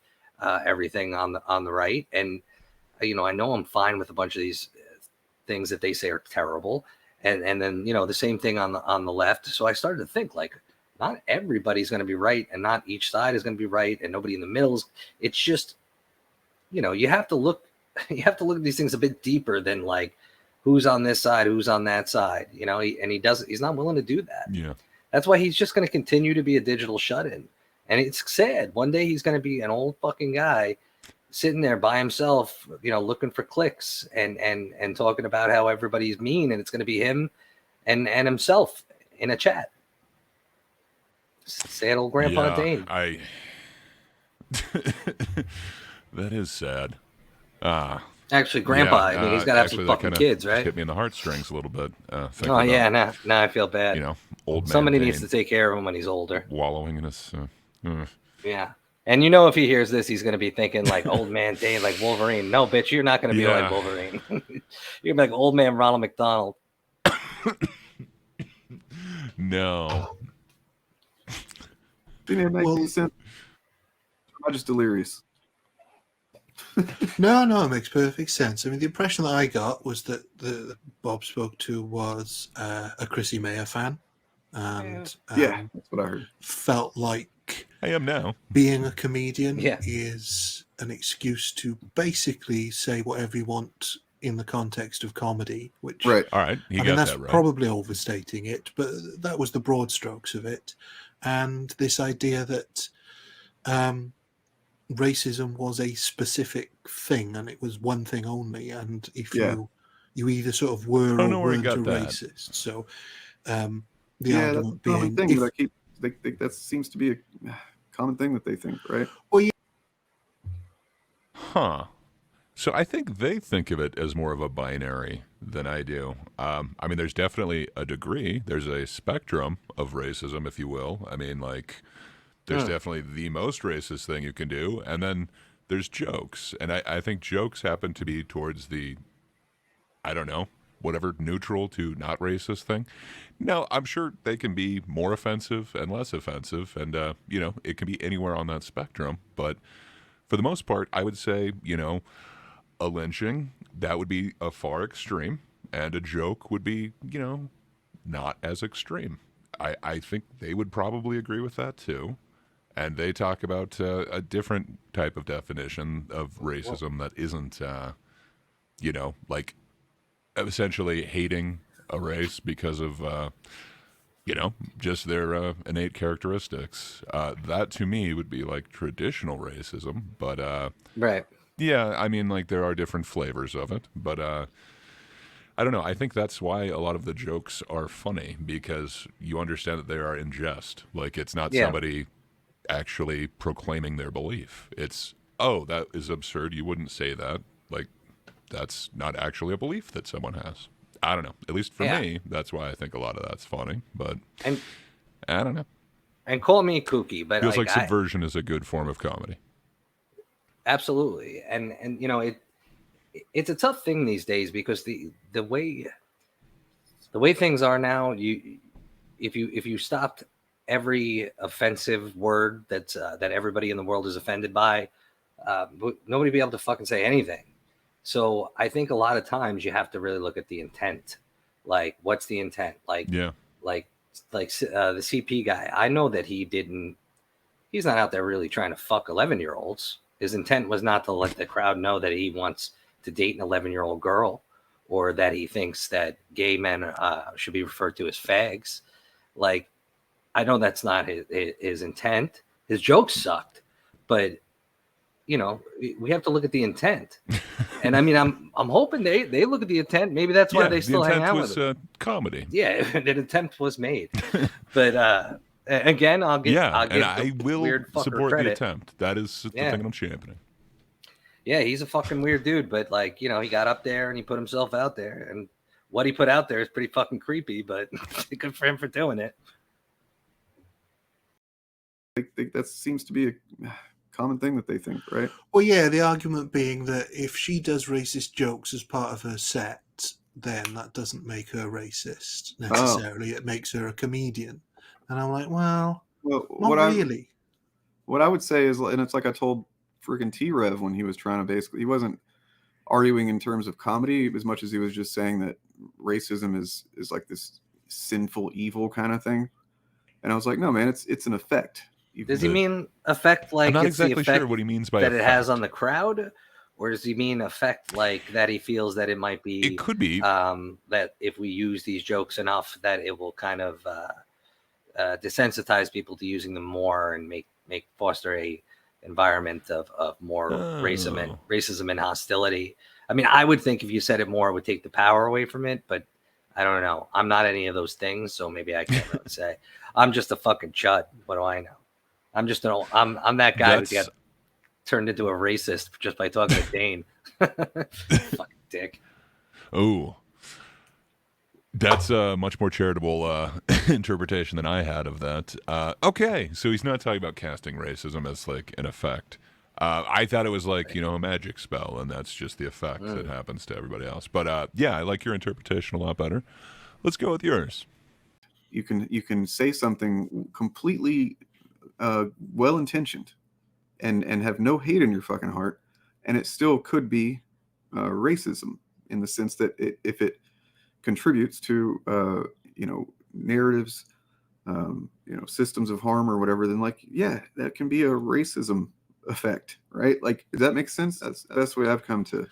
everything on the right. And, you know, I know I'm fine with a bunch of these things that they say are terrible. And then, you know, the same thing on the left. So I started to think, like, not everybody's going to be right and not each side is going to be right and nobody in the middle. It's just, you know, you have to look at these things a bit deeper than like who's on this side, who's on that side, you know, he's not willing to do that. Yeah. That's why he's just going to continue to be a digital shut-in. And it's sad. One day he's going to be an old fucking guy sitting there by himself, you know, looking for clicks and talking about how everybody's mean, and it's going to be him and himself in a chat. Sad old Grandpa Dane. That is sad. Actually, Grandpa, I mean, he's got to have some fucking kids, right? Hit me in the heartstrings a little bit. Oh, yeah, now I feel bad. You know, old man Somebody Dane needs to take care of him when he's older. Wallowing in his... Yeah. And you know, if he hears this, he's going to be thinking like old man Dane, like Wolverine. No, bitch, you're not going to be like Wolverine. You're going to be like old man Ronald McDonald. No. Didn't it make any sense? I'm just delirious. No, it makes perfect sense. I mean, the impression that I got was that the Bob spoke to was a Chrissy Mayer fan, and that's what I heard. Felt like I am now. Being a comedian is an excuse to basically say whatever you want in the context of comedy, which right. All right, I mean that's probably overstating it, but that was the broad strokes of it. And this idea that racism was a specific thing and it was one thing only, and if you either sort of were or weren't a racist. So the argument that's a common being thing that seems to be a common thing that they think, right? Well, yeah. Huh. So I think they think of it as more of a binary than I do. I mean, there's definitely a degree. There's a spectrum of racism, if you will. I mean, like, there's definitely the most racist thing you can do, and then there's jokes. And I think jokes happen to be towards the, I don't know, whatever neutral to not racist thing. Now, I'm sure they can be more offensive and less offensive, and, you know, it can be anywhere on that spectrum. But for the most part, I would say, you know, a lynching, that would be a far extreme, and a joke would be, you know, not as extreme. I think they would probably agree with that too. And they talk about a different type of definition of racism that isn't, you know, like essentially hating a race because of, you know, just their innate characteristics. That to me would be like traditional racism, but right. Yeah, I mean, like, there are different flavors of it, but I don't know. I think that's why a lot of the jokes are funny, because you understand that they are in jest. Like, it's not somebody actually proclaiming their belief. It's, oh, that is absurd. You wouldn't say that. Like, that's not actually a belief that someone has. I don't know. At least for me, that's why I think a lot of that's funny, but I don't know. And call me kooky, but feels like subversion is a good form of comedy. Absolutely, and you know, it's a tough thing these days, because the way things are now, if you stopped every offensive word that everybody in the world is offended by, nobody would be able to fucking say anything. So I think a lot of times you have to really look at the intent. Like, what's the intent? Like the CP guy. I know that he's not out there really trying to fuck 11-year-olds. His intent was not to let the crowd know that he wants to date an 11-year-old girl, or that he thinks that gay men should be referred to as fags. Like, I know that's not his intent. His jokes sucked, but you know, we have to look at the intent. And I mean, I'm hoping they look at the intent. Maybe that's why they still hang out with it. The intent was comedy. Yeah, the attempt was made. But again, I'll give I will weird fucker support credit. the attempt. That is the thing I'm championing. Yeah, he's a fucking weird dude, but like, you know, he got up there and he put himself out there, and what he put out there is pretty fucking creepy, but good for him for doing it. I think that seems to be a common thing that they think, right? Well, yeah, the argument being that if she does racist jokes as part of her set, then that doesn't make her racist necessarily. It makes her a comedian. And I'm like, well not really. What I would say is, and it's like I told freaking T-Rev when he was trying to he wasn't arguing in terms of comedy as much as he was just saying that racism is like this sinful evil kind of thing. And I was like, no, man, it's an effect. Does he mean effect like I'm not it's exactly the effect sure what he means by that effect. it has on the crowd? Or does he mean effect like that he feels that it might be? It could be. That if we use these jokes enough, that it will kind of desensitize people to using them more, and foster a environment of more racism and hostility. I mean, I would think if you said it more, it would take the power away from it, but I don't know. I'm not any of those things, so maybe I can't really say. I'm just a fucking chud. What do I know? I'm that guy who got turned into a racist just by talking to Dane. Fucking dick. Oh, that's a much more charitable interpretation than I had of that. Okay, so he's not talking about casting racism as like an effect. I thought it was like, you know, a magic spell, and that's just the effect that happens to everybody else. But yeah, I like your interpretation a lot better. Let's go with yours. You can say something completely well-intentioned and have no hate in your fucking heart, and it still could be racism, in the sense that if it contributes to you know, narratives, you know, systems of harm or whatever, then like, yeah, that can be a racism effect, right? Like, does that make sense? That's the best way I've come to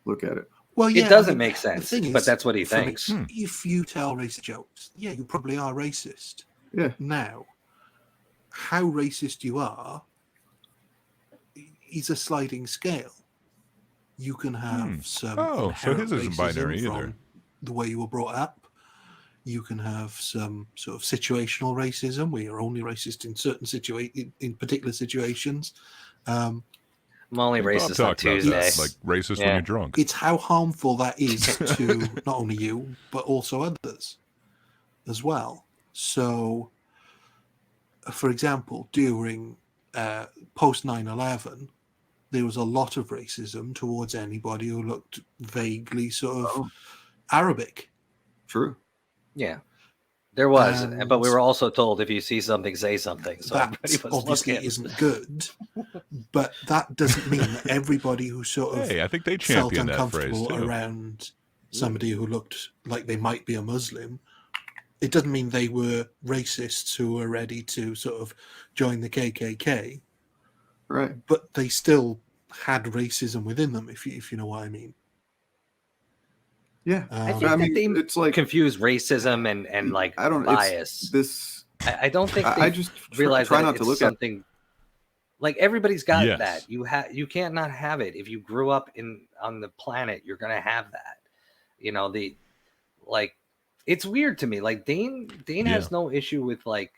look at it. Well, yeah, it doesn't I mean, make the sense, thing but is, that's what he from thinks. if you tell racist jokes, yeah, you probably are racist. Yeah. Now, how racist you are is a sliding scale. You can have some Oh, so inherent his isn't binary racism either. from the way you were brought up. You can have some sort of situational racism where you're only racist in certain in particular situations. I'm only Bob racist on talked about Tuesday. that, like racist when you're drunk. It's how harmful that is to not only you, but also others as well. So, for example, during post 9/11, there was a lot of racism towards anybody who looked vaguely sort of Arabic. True. Yeah. There was, And but we were also told if you see something, say something. So that everybody was obviously looking. isn't good, but that doesn't mean that everybody who sort of Hey, I think they felt champion that phrase uncomfortable too. around somebody who looked like they might be a Muslim, it doesn't mean they were racists who were ready to sort of join the KKK. Right. But they still had racism within them, if you know what I mean. Yeah, I think that they it's like confuse racism and like I don't bias. I don't think they I just realize try that not to it's look at something like everybody's got Yes. that. You can't not have it. If you grew up on the planet, you're gonna have that. You know, it's weird to me. Like Dane has no issue with like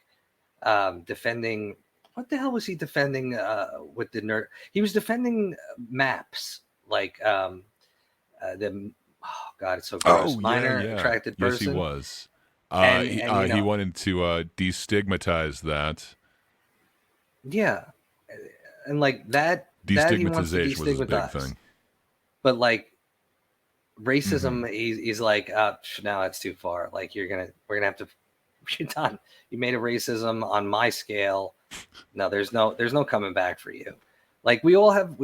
defending. What the hell was he defending with the nerd? He was defending maps like the oh god, it's so gross. Minor attracted person. Yes, he was. And He wanted to destigmatize that. Yeah, and like that he wants to Destigmatization was his big destigmatize. thing. But like racism, he's like, no, it's too far. Like we're gonna have to. You're done. You made a racism on my scale. No, there's no coming back for you. Like we all have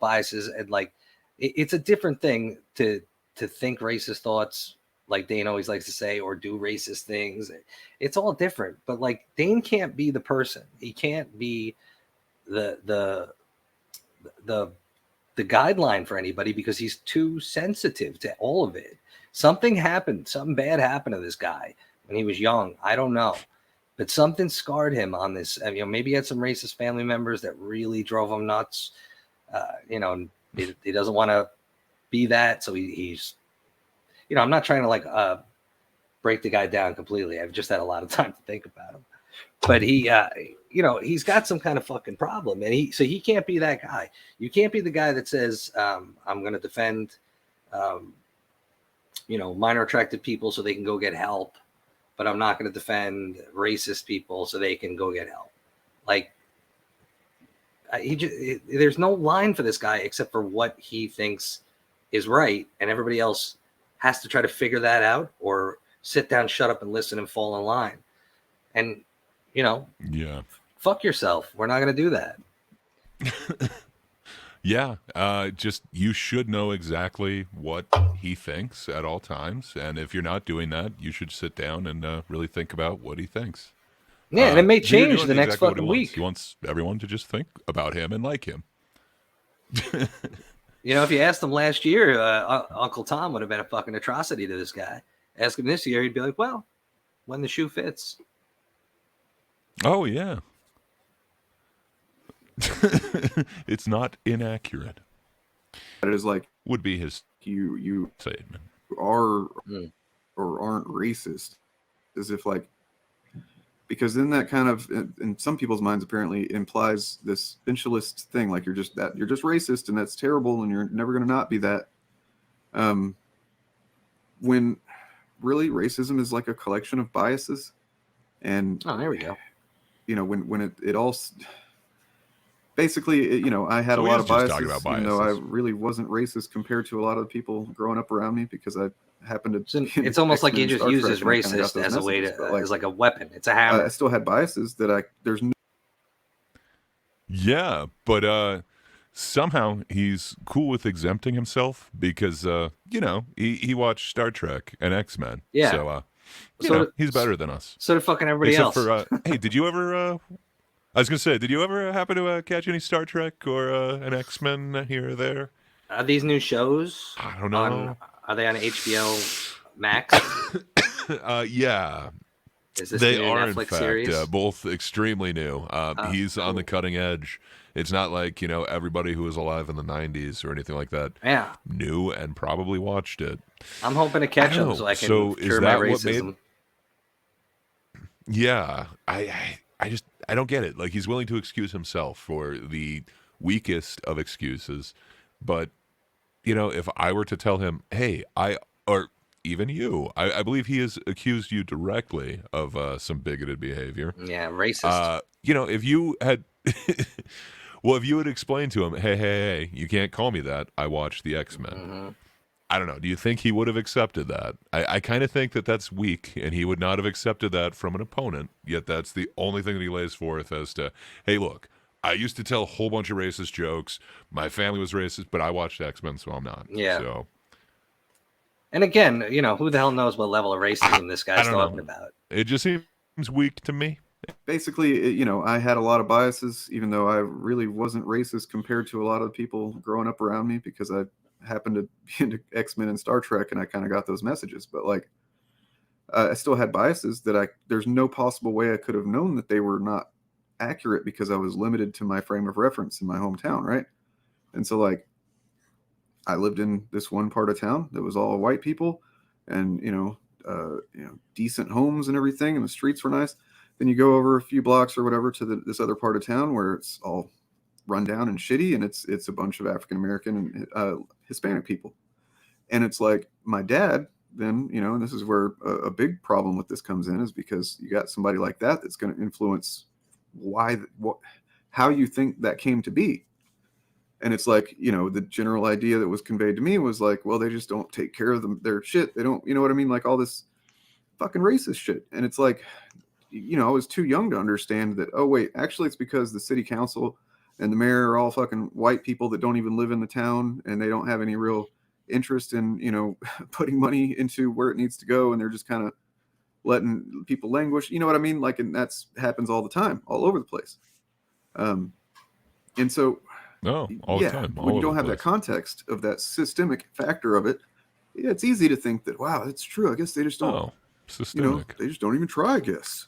biases, and like it's a different thing to think racist thoughts, like Dane always likes to say, or do racist things. It's all different. But like Dane can't be the person. He can't be the guideline for anybody because he's too sensitive to all of it. Something bad happened to this guy when he was young. I don't know. But something scarred him on this. Maybe he had some racist family members that really drove him nuts. He doesn't want to be that. So he's, I'm not trying to like break the guy down completely. I've just had a lot of time to think about him. But he, he's got some kind of fucking problem. And he can't be that guy. You can't be the guy that says, I'm going to defend, minor attracted people so they can go get help. But I'm not going to defend racist people so they can go get help. Like, there's no line for this guy except for what he thinks is right, and everybody else has to try to figure that out or sit down, shut up, and listen and fall in line. And fuck yourself. We're not going to do that. Yeah, just you should know exactly what he thinks at all times, and if you're not doing that, you should sit down and really think about what he thinks. Yeah, and it may so you're change doing the next exactly what fucking he wants. week. He wants everyone to just think about him and like him. If you asked him last year, Uncle Tom would have been a fucking atrocity to this guy. Ask him this year, he'd be like, well, when the shoe fits. Oh, yeah. It's not inaccurate. It is like would be his you statement. Are or aren't racist, as if like, because then that kind of in some people's minds apparently implies this essentialist thing, like you're just racist and that's terrible and you're never going to not be that. When really racism is like a collection of biases, and there we go. When it all. Basically, I had a lot of biases, even though I really wasn't racist compared to a lot of the people growing up around me, because I happened to. It's almost like he just uses racist as a way to, as like a weapon. It's a hammer. I still had biases that there's no. Yeah, but somehow he's cool with exempting himself because he watched Star Trek and X-Men. Yeah. So he's better than us. So did fucking everybody else. Hey, did you ever? I was gonna say, did you ever happen to catch any Star Trek or an X-Men here or there? Are these new shows? I don't know. Are they on HBO Max? Yeah. Is this they new are, Netflix in fact, series? both extremely new. He's on the cutting edge. It's not like, everybody who was alive in the 90s or anything like that knew and probably watched it. I'm hoping to catch him so I can cure my racism. Yeah. I don't get it. Like, he's willing to excuse himself for the weakest of excuses. But, if I were to tell him, hey, or even you, I believe he has accused you directly of some bigoted behavior. Yeah, racist. If you had, well, if you had explained to him, hey, you can't call me that. I watched the X-Men. Mm-hmm. I don't know. Do you think he would have accepted that? I kind of think that that's weak, and he would not have accepted that from an opponent. Yet that's the only thing that he lays forth as to, hey, look, I used to tell a whole bunch of racist jokes. My family was racist, but I watched X-Men, so I'm not. Yeah. So. And again, who the hell knows what level of racism this guy's talking about? It just seems weak to me. Basically, I had a lot of biases, even though I really wasn't racist compared to a lot of people growing up around me, because I happened to be into X-Men and Star Trek, and I kind of got those messages. But I still had biases that there's no possible way I could have known that they were not accurate, because I was limited to my frame of reference in my hometown, right? And so I lived in this one part of town that was all white people, and decent homes and everything, and the streets were nice. Then you go over a few blocks or whatever to this other part of town where it's all run down and shitty, and it's a bunch of African American and Hispanic people. And it's like my dad then, and this is where a big problem with this comes in, is because you got somebody like that that's going to influence how you think that came to be. And it's like, the general idea that was conveyed to me was like, well, they just don't take care of their shit. They don't, you know what I mean? Like all this fucking racist shit. And it's like, I was too young to understand that, oh, wait, actually it's because the city council and the mayor are all fucking white people that don't even live in the town, and they don't have any real interest in, putting money into where it needs to go. And they're just kind of letting people languish. You know what I mean? And that's happens all the time, all over the place. And so, all the time. When you don't have that context of that systemic factor of it, it's easy to think that, wow, it's true. I guess they just don't, systemic. They just don't even try, I guess,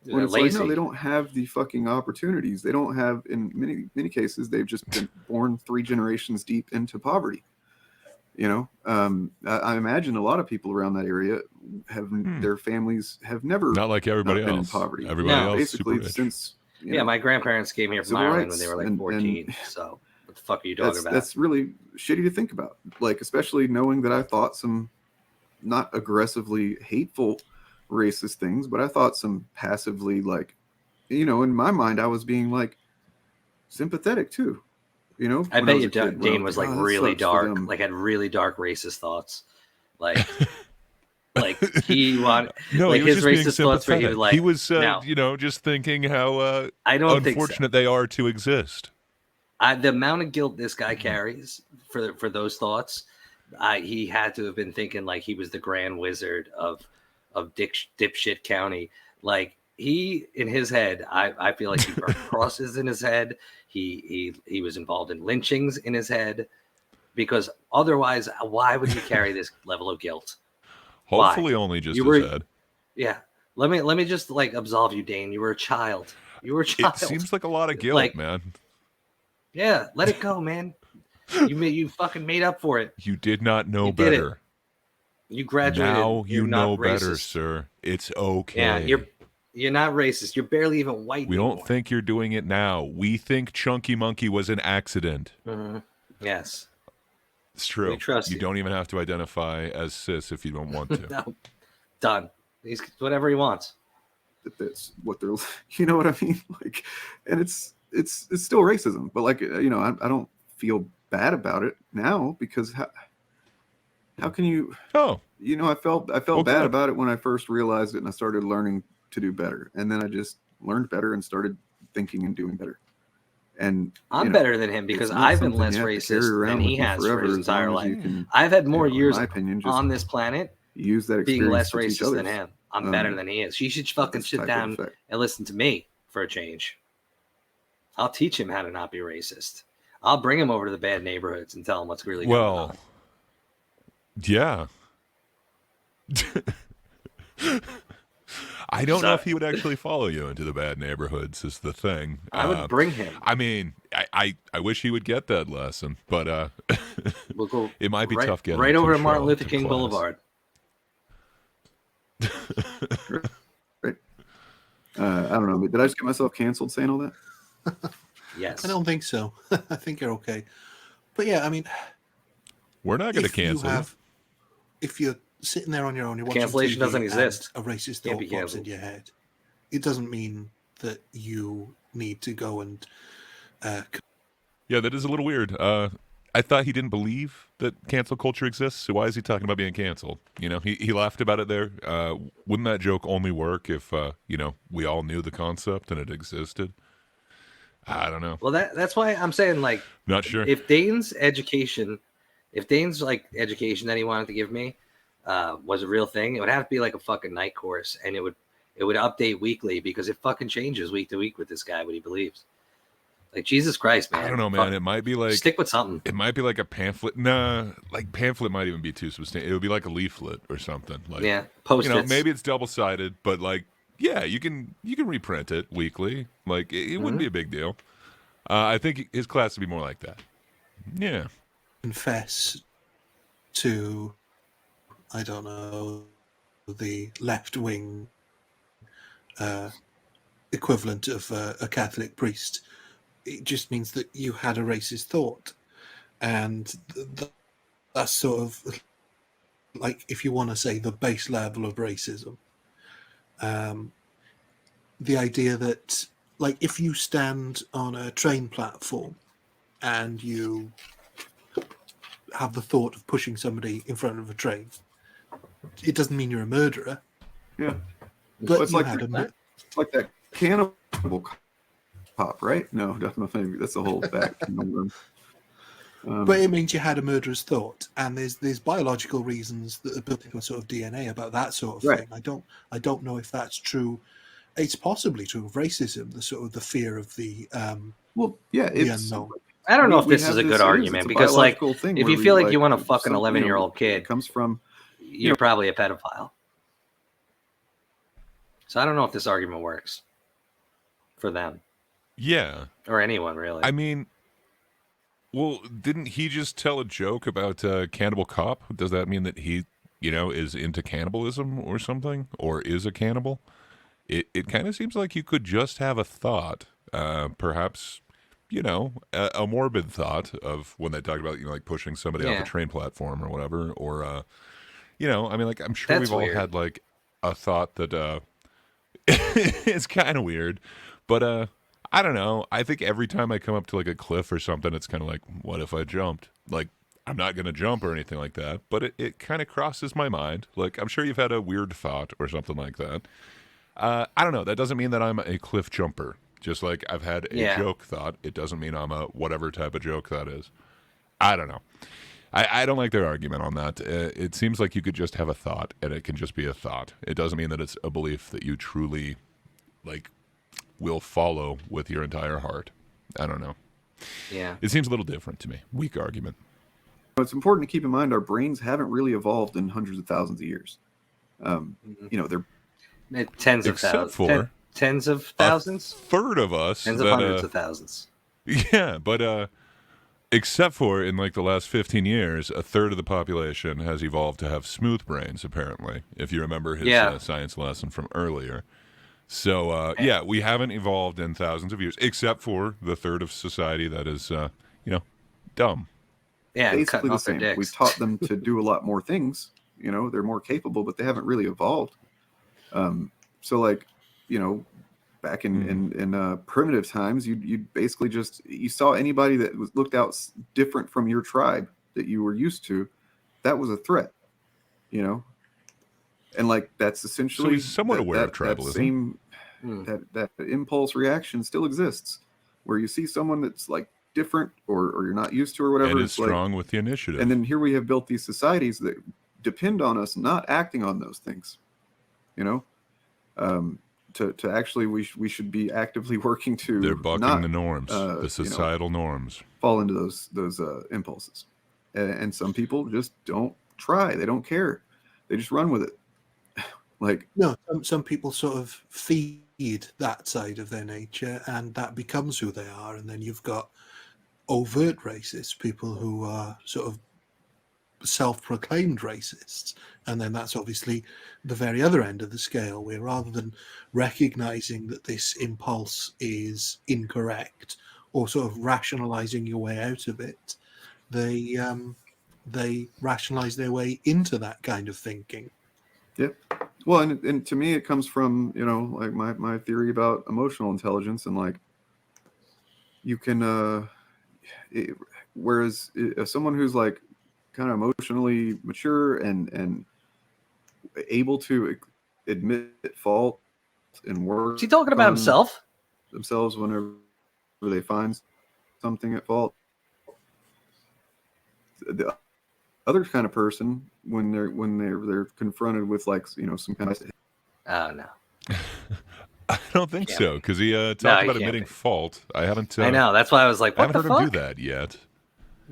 when it's lazy. no, they don't have the fucking opportunities. They don't have, in many cases, they've just been born 3 generations deep into poverty. I imagine a lot of people around that area have their families have never not like everybody else been in poverty. Everybody else basically super rich. Since my grandparents came here from civil Ireland rights when they were like 14. So what the fuck are you talking about? That's really shitty to think about. Especially knowing that I thought some not aggressively hateful racist things, but I thought some passively in my mind I was being sympathetic too. I bet you Dane was really dark, had really dark racist thoughts. He wanted he was his just being racist thoughts where he was just thinking how I don't unfortunate they are to exist. The amount of guilt this guy carries for those thoughts, he had to have been thinking he was the grand wizard of dipshit county. He in his head, I feel like he burned crosses in his head. He was involved in lynchings in his head, because otherwise, why would he carry this level of guilt? Hopefully, only just his head. Yeah. Let me just absolve you, Dane. You were a child. It seems like a lot of guilt, man. Yeah, let it go, man. You fucking made up for it. You did not know better. You graduated. Now you know better, racist. Sir. It's okay. Yeah, you're not racist. You're barely even white. We don't think you're doing it now. We think Chunky Monkey was an accident. Mm-hmm. Yes. It's true. We trust you. You don't even have to identify as cis if you don't want to. No. Done. He's whatever he wants. That's what they're, you know what I mean? And it's still racism, but I don't feel bad about it now, because how can you? Oh, I felt bad about it when I first realized it, and I started learning to do better, and then I just learned better and started thinking and doing better. And I'm better than him, because I've been less racist than he has for his entire life. I've had more years on this planet use that being less racist than him. I'm better than he is. He should fucking sit down and listen to me for a change. I'll teach him how to not be racist. I'll bring him over to the bad neighborhoods and tell him what's really going on. Yeah. I don't know if he would actually follow you into the bad neighborhoods is the thing. I would bring him. I mean, I wish he would get that lesson, but we'll go it might be tough getting right him over to to Martin show Luther to King class. Boulevard. Right. I don't know. Did I just get myself canceled saying all that? Yes. I don't think so. I think you're okay. But yeah, I mean, we're not going to cancel you. If you're sitting there on your own, you're watching cancellation TV doesn't exist. A racist thought pops in your head. It doesn't mean that you need to go and. Yeah, that is a little weird. I thought he didn't believe that cancel culture exists. So why is he talking about being canceled? You know, he laughed about it there. Wouldn't that joke only work if you know, we all knew the concept and it existed? I don't know. Well, that's why I'm saying, like, not sure. If Dane's education that he wanted to give me was a real thing, it would have to be like a fucking night course, and it would update weekly because it fucking changes week to week with this guy what he believes. Like, Jesus Christ, man. I don't know, man. It might be like stick with something. It might be like a pamphlet. Nah, like pamphlet might even be too substantial. It would be like a leaflet or something. Like, yeah, Post-its. You know, maybe it's double-sided, but like, yeah, you can reprint it weekly. Like, it wouldn't be a big deal. I think his class would be more like that. Yeah. Confess to, I don't know, the left-wing equivalent of a Catholic priest. It just means that you had a racist thought. And that's sort of, like, if you want to say the base level of racism. The idea that, like, if you stand on a train platform and you have the thought of pushing somebody in front of a train, it doesn't mean you're a murderer. Yeah. But it's like that cannibal cop, right? No, definitely. That's the whole back. But it means you had a murderous thought, and there's biological reasons that are built into a sort of DNA about that sort of thing. I don't know if that's true. It's possibly true of racism, the sort of the fear of the the unknown. I don't know if this is a good argument because, like, if you feel like you want to fuck an 11-year-old kid, comes from, you're probably a pedophile. So I don't know if this argument works for them. Yeah. Or anyone, really. I mean, well, didn't he just tell a joke about Cannibal Cop? Does that mean that he, you know, is into cannibalism or something? Or is a cannibal? It kind of seems like you could just have a thought, perhaps, you know, a morbid thought of when they talk about, you know, like pushing somebody off a train platform or whatever. Or, you know, I mean, like, I'm sure we've all had, like, a thought that it's kind of weird. But, I don't know. I think every time I come up to like a cliff or something, it's kind of like, what if I jumped? Like, I'm not going to jump or anything like that, but it kind of crosses my mind. Like, I'm sure you've had a weird thought or something like that. I don't know. That doesn't mean that I'm a cliff jumper. Just like I've had a joke thought. It doesn't mean I'm a whatever type of joke that is. I don't know. I don't like their argument on that. It seems like you could just have a thought and it can just be a thought. It doesn't mean that it's a belief that you truly, like, will follow with your entire heart. I don't know. Yeah. It seems a little different to me. Weak argument. It's important to keep in mind our brains haven't really evolved in hundreds of thousands of years. You know, they're tens of thousands. Tens of thousands? A third of us. Tens of hundreds of thousands. Yeah, but except for in like the last 15 years, a third of the population has evolved to have smooth brains, apparently, if you remember his science lesson from earlier. So, yeah, we haven't evolved in thousands of years, except for the third of society that is, you know, dumb. Yeah, basically the same. We've taught them to do a lot more things. You know, they're more capable, but they haven't really evolved. So, like, you know, back in primitive times, you basically you saw anybody that looked out different from your tribe that you were used to, that was a threat. You know. And like that's essentially so he's somewhat aware of tribalism. That impulse reaction still exists, where you see someone that's like different or you're not used to or whatever. And is strong with the initiative. And then here we have built these societies that depend on us not acting on those things. You know, to actually we should be actively working to they're bucking not, the norms, the societal norms, fall into those impulses. And some people just don't try. They don't care. They just run with it. Like, no, some people sort of feed that side of their nature, and that becomes who they are. And then you've got overt racists, people who are sort of self-proclaimed racists, and then that's obviously the very other end of the scale, where rather than recognizing that this impulse is incorrect or sort of rationalizing your way out of it, they rationalize their way into that kind of thinking. Yeah. Well, and to me, it comes from, like my theory about emotional intelligence, and like you can, whereas someone who's like kind of emotionally mature and able to admit fault and work. Is he talking about himself? Themselves whenever they find something at fault. The other kind of person, when they're confronted with like some kind of, oh no, I don't think so, because he talked about admitting fault. I haven't. I know, that's why I was like, what I haven't the heard fuck? him do that yet.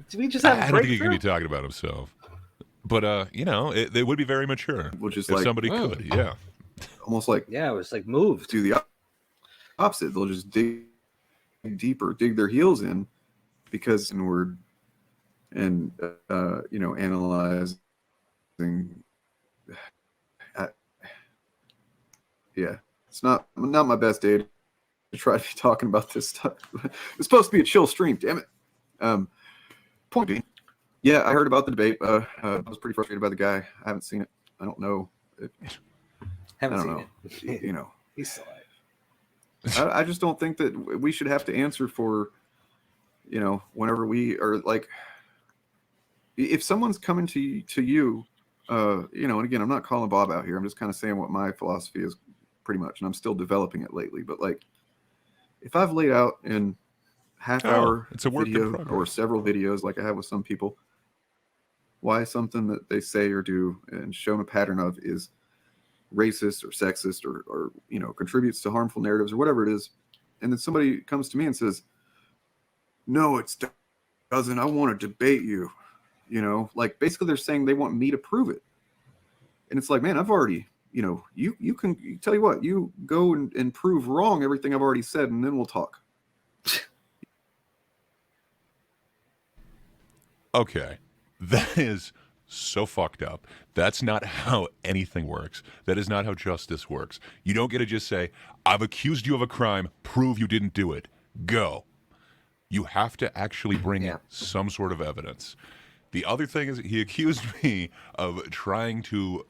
Did we just have a I don't think he could be talking about himself, but it would be very mature. Which is if like, somebody could, yeah, almost like, yeah, it was like moved to the opposite. They'll just dig deeper, dig their heels in, because inward and analyzing. Yeah, it's not my best day to try to be talking about this stuff. It's supposed to be a chill stream, damn it. Point being, yeah, I heard about the debate. I was pretty frustrated by the guy. I haven't seen it. I don't know. I don't know. He's alive. I just don't think that we should have to answer for, whenever we are like, if someone's coming to you, and again, I'm not calling Bob out here. I'm just kind of saying what my philosophy is pretty much, and I'm still developing it lately. But like, if I've laid out in half-hour video or several videos, like I have with some people, why something that they say or do and shown a pattern of is racist or sexist or contributes to harmful narratives or whatever it is, and then somebody comes to me and says, no, it doesn't, I want to debate you, like basically they're saying they want me to prove it. And it's like, man, I've already, you can tell you what, you go and prove wrong everything I've already said, and then we'll talk. Okay, that is so fucked up. That's not how anything works. That is not how justice works. You don't get to just say, I've accused you of a crime, prove you didn't do it. Go. You have to actually bring some sort of evidence. The other thing is, he accused me of trying to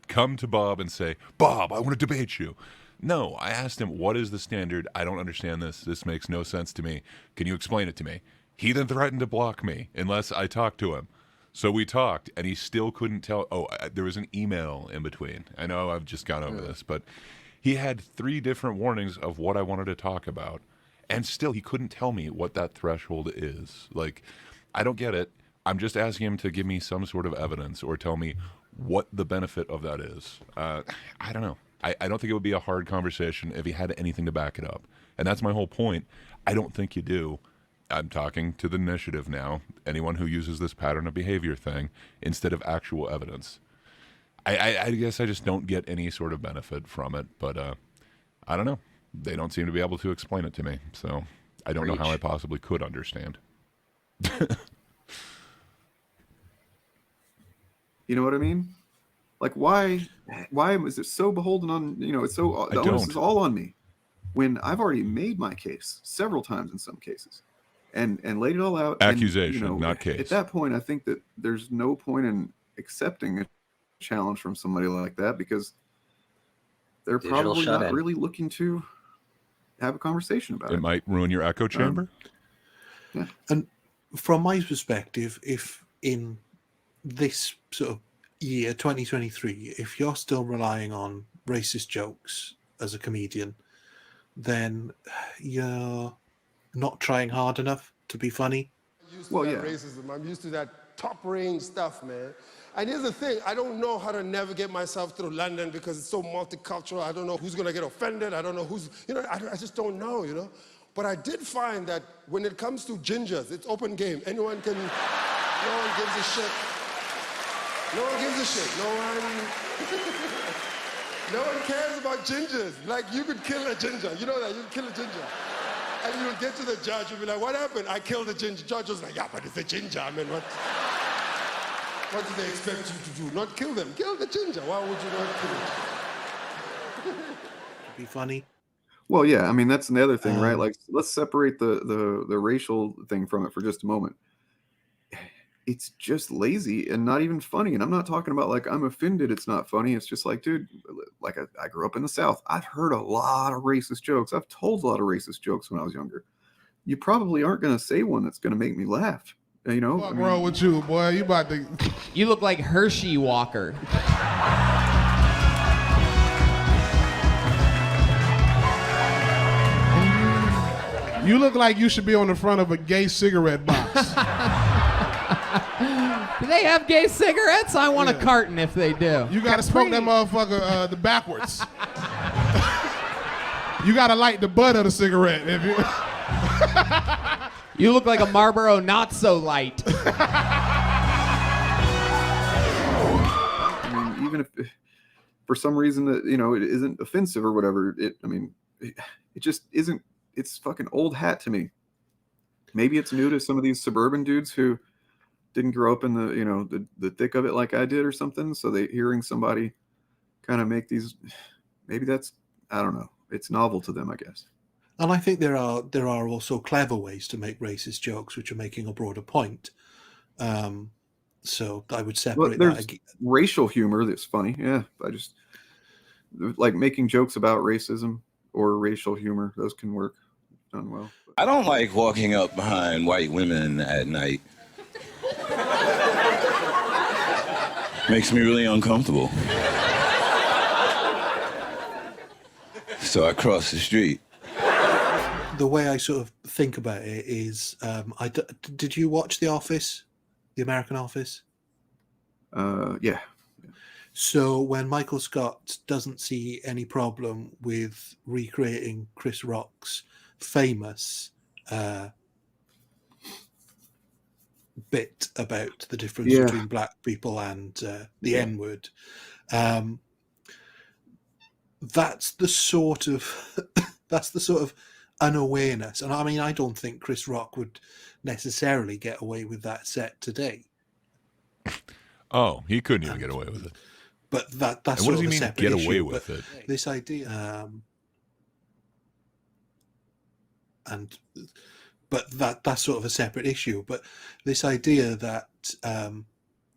come to Bob and say, Bob, I want to debate you. No, I asked him, what is the standard? I don't understand this. This makes no sense to me. Can you explain it to me? He then threatened to block me unless I talked to him. So we talked, and he still couldn't tell. Oh, there was an email in between. I know I've just gone over this, but he had 3 different warnings of what I wanted to talk about, and still he couldn't tell me what that threshold is. Like, I don't get it. I'm just asking him to give me some sort of evidence or tell me what the benefit of that is. I don't know. I don't think it would be a hard conversation if he had anything to back it up. And that's my whole point. I don't think you do. I'm talking to the initiative now, anyone who uses this pattern of behavior thing, instead of actual evidence. I guess I just don't get any sort of benefit from it, but I don't know. They don't seem to be able to explain it to me, so I don't know how I possibly could understand. You know what I mean? Like, why is it so beholden on, it's so, the onus is all on me, when I've already made my case several times in some cases and laid it all out. Accusation, not case. At that point, I think that there's no point in accepting a challenge from somebody like that, because they're probably not really looking to have a conversation about it. It might ruin your echo chamber. Yeah. And from my perspective, if in this sort of year 2023, if you're still relying on racist jokes as a comedian, then you're not trying hard enough to be funny. used to that racism. I'm used to that top range stuff, man. And here's the thing, I don't know how to navigate myself through London because it's so multicultural. I don't know who's gonna get offended. I don't know who's, I just don't know, But I did find that when it comes to gingers, it's open game. Anyone can, no one gives a shit. No one gives a shit. No one cares about gingers. Like, you could kill a ginger. You know that, you can kill a ginger. And you'll get to the judge, you'll be like, what happened? I killed a ginger. Judge was like, yeah, but it's a ginger. I mean, what do they expect you to do? Not kill them. Kill the ginger. Why would you not kill it? Be funny. Well, yeah, I mean, that's the other thing, right? Like, let's separate the racial thing from it for just a moment. It's just lazy and not even funny. And I'm not talking about like I'm offended it's not funny. It's just like, dude, like I grew up in the South. I've heard a lot of racist jokes. I've told a lot of racist jokes when I was younger. You probably aren't going to say one that's going to make me laugh. What's wrong with you, boy? You about to... You look like Hershey Walker. You look like you should be on the front of a gay cigarette box. Do they have gay cigarettes? I want a carton if they do. You gotta smoke that motherfucker the backwards. You gotta light the butt of the cigarette. If you... You look like a Marlboro not so light. I mean, even if for some reason that it isn't offensive or whatever, it just isn't. It's fucking old hat to me. Maybe it's new to some of these suburban dudes who didn't grow up in the thick of it like I did or something. So hearing somebody kind of make these, maybe that's, I don't know. It's novel to them, I guess. And I think there are also clever ways to make racist jokes, which are making a broader point. So I would separate there's that. Racial humor that's funny. Yeah. I just like making jokes about racism or racial humor. Those can work done well. I don't like walking up behind white women at night. Makes me really uncomfortable. So I cross the street. The way I sort of think about it is, did you watch The Office, The American Office? Yeah. So when Michael Scott doesn't see any problem with recreating Chris Rock's famous bit about the difference between black people and the N-word, that's the sort of unawareness. And I mean, I don't think Chris Rock would necessarily get away with that set today. Oh, he couldn't even get away with it. But that's what does he mean get away issue, with it? This idea, but that's sort of a separate issue. But this idea that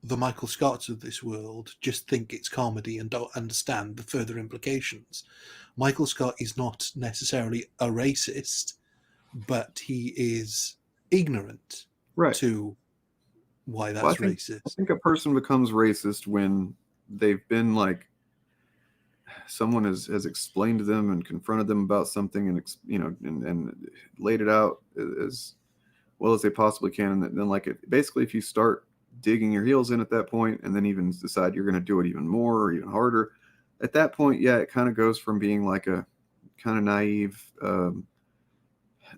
the Michael Scotts of this world just think it's comedy and don't understand the further implications. Michael Scott is not necessarily a racist, but he is ignorant to why that's racist. I think a person becomes racist when they've been like, someone has explained to them and confronted them about something and and laid it out as well as they possibly can, and then basically if you start digging your heels in at that point and then even decide you're going to do it even more or even harder, at that point it kind of goes from being like a kind of naive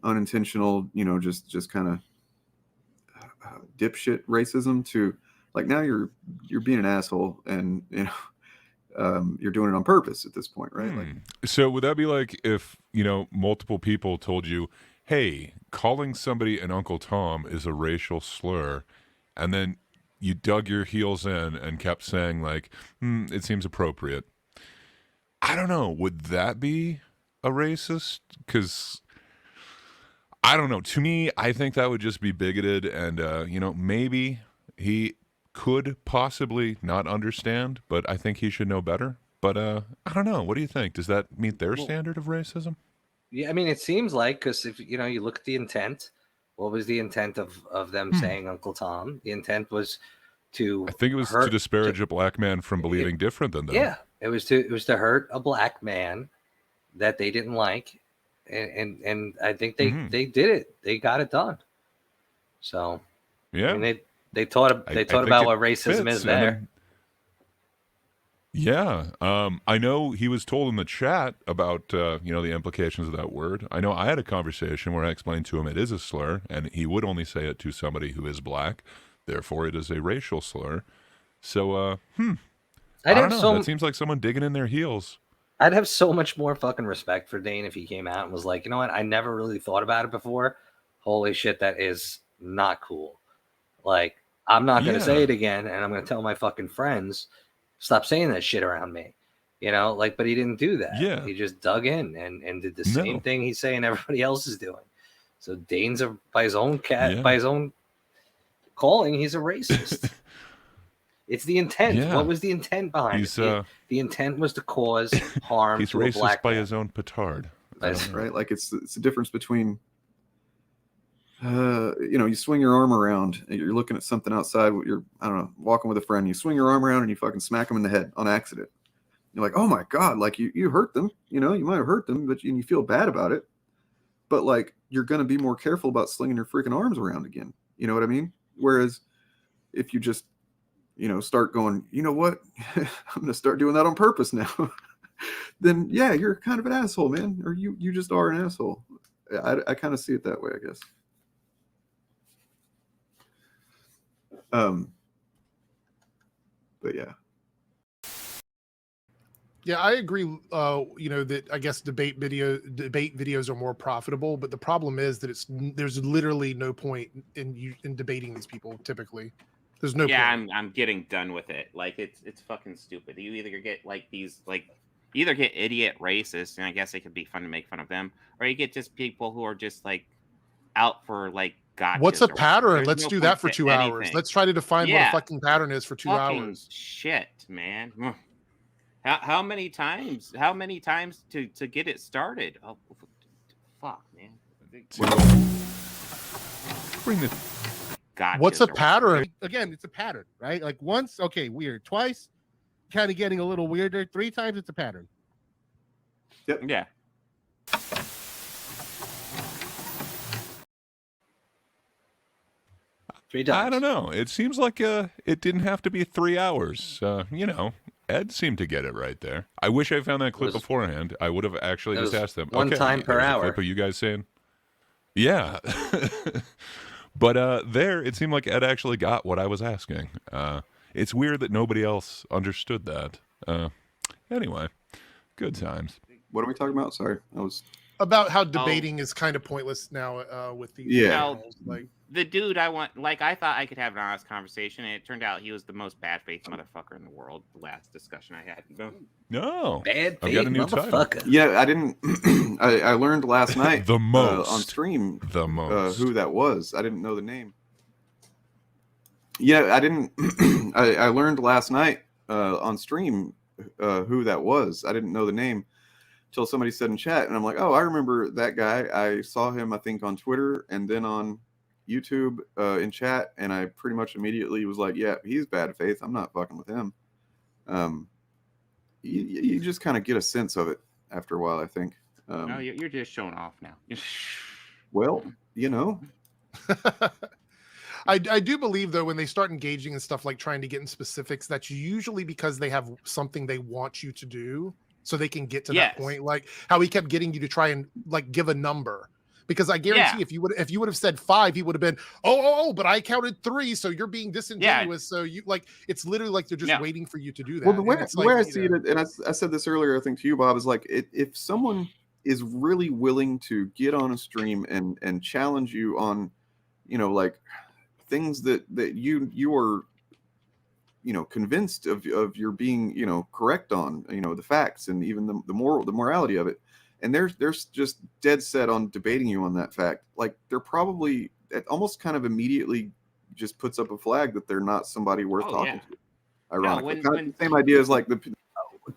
unintentional just kind of dipshit racism to like now you're being an asshole and you're doing it on purpose at this point, right? Like, so would that be like if multiple people told you, hey, calling somebody an Uncle Tom is a racial slur, and then you dug your heels in and kept saying like, it seems appropriate. I don't know. Would that be a racist? Because I don't know. To me, I think that would just be bigoted, and maybe he could possibly not understand, but I think he should know better. But I don't know. What do you think? Does that meet their standard of racism? Yeah, I mean, it seems like, because if you look at the intent, what was the intent of them saying Uncle Tom? The intent was to, I think it was to disparage a black man from believing different than them. Yeah, it was to hurt a black man that they didn't like, and I think they did it. They got it done. So Yeah. I mean, they taught about what racism is there. Yeah. I know he was told in the chat about, the implications of that word. I know I had a conversation where I explained to him it is a slur, and he would only say it to somebody who is black. Therefore, it is a racial slur. So, I don't know. That seems like someone digging in their heels. I'd have so much more fucking respect for Dane if he came out and was like, you know what? I never really thought about it before. Holy shit, that is not cool. Like, I'm not going to say it again, and I'm going to tell my fucking friends, stop saying that shit around me. But he didn't do that. Yeah. He just dug in and did the same thing he's saying everybody else is doing. So Dane's by his own by his own calling, he's a racist. It's the intent. Yeah. What was the intent behind it? The intent was to cause harm he's to racist a black by man. his own petard. That's right. Like it's the difference between, you swing your arm around and you're looking at something outside. You're, I don't know, walking with a friend. You swing your arm around and you fucking smack them in the head on accident. You're like, oh my God, like you hurt them. You might have hurt them, but you feel bad about it. But like, you're going to be more careful about slinging your freaking arms around again. You know what I mean? Whereas if you just, start going, you know what? I'm going to start doing that on purpose now. Then, yeah, you're kind of an asshole, man. Or you just are an asshole. I kind of see it that way, I guess. But yeah. Yeah, I agree. That I guess debate videos are more profitable, but the problem is that there's literally no point in debating these people. Typically, there's no. Yeah, point. I'm getting done with it. Like it's fucking stupid. You either get either get idiot racists, and I guess it could be fun to make fun of them, or you get just people who are just like out for like gotchas. What's a pattern? There's Let's no do that point for to 2 hours. anything. Let's try to define what a fucking pattern is for 2 hours. Shit, man. How many times to get it started? Oh, fuck, man. Bring the gotchas. What's a pattern? Again, it's a pattern, right? Like once, okay, weird. Twice, kind of getting a little weirder. 3 times, it's a pattern. Yep. Yeah. 3 times. I don't know. It seems like it didn't have to be 3 hours. Ed seemed to get it right there. I wish I found that clip beforehand. I would have actually just asked them. One time per hour. Clip of you guys saying, yeah. But there, it seemed like Ed actually got what I was asking. It's weird that nobody else understood that. Anyway, good times. What are we talking about? Sorry, I was about how debating is kind of pointless now with these. Yeah. Like the dude I thought I could have an honest conversation, and it turned out he was the most bad faith motherfucker in the world. The last discussion I had. No. Bad I've faith got a new motherfucker. title. Yeah, I didn't. I learned last night the most on stream the most who that was. I didn't know the name. Yeah, I didn't. I learned last night on stream who that was. I didn't know the name till somebody said in chat, and I'm like, oh, I remember that guy. I saw him, I think, on Twitter and then on YouTube in chat, and I pretty much immediately was like, yeah, he's bad faith. I'm not fucking with him. You just kind of get a sense of it after a while, I think. No, you're just showing off now. Well, I do believe, though, when they start engaging in stuff like trying to get in specifics, that's usually because they have something they want you to do so they can get to that point. Like how he kept getting you to try and like give a number. Because I guarantee if you would have said 5, he would have been, but I counted 3, so you're being disingenuous. So you like it's literally like they're just waiting for you to do that. Well, the way I see it, and I said this earlier, I think to you, Bob, is like if someone is really willing to get on a stream and challenge you on, like things that you are, convinced of your being, correct on, the facts and even the morality of it. And they're just dead set on debating you on that fact. Like they're probably almost kind of immediately just puts up a flag that they're not somebody worth talking to. Ironically, the same idea as like the.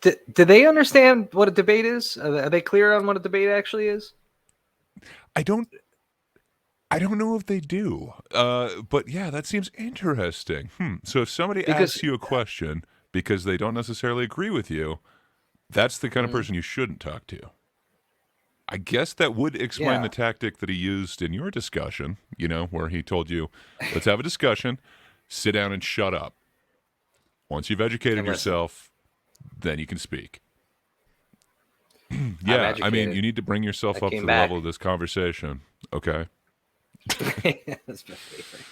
Do they understand what a debate is? Are they clear on what a debate actually is? I don't know if they do. But yeah, that seems interesting. So if somebody asks you a question because they don't necessarily agree with you, that's the kind of person you shouldn't talk to. I guess that would explain the tactic that he used in your discussion, where he told you, let's have a discussion, sit down and shut up. Once you've educated yourself, then you can speak. Yeah, I mean, you need to bring yourself up to the level of this conversation, okay? That's my favorite.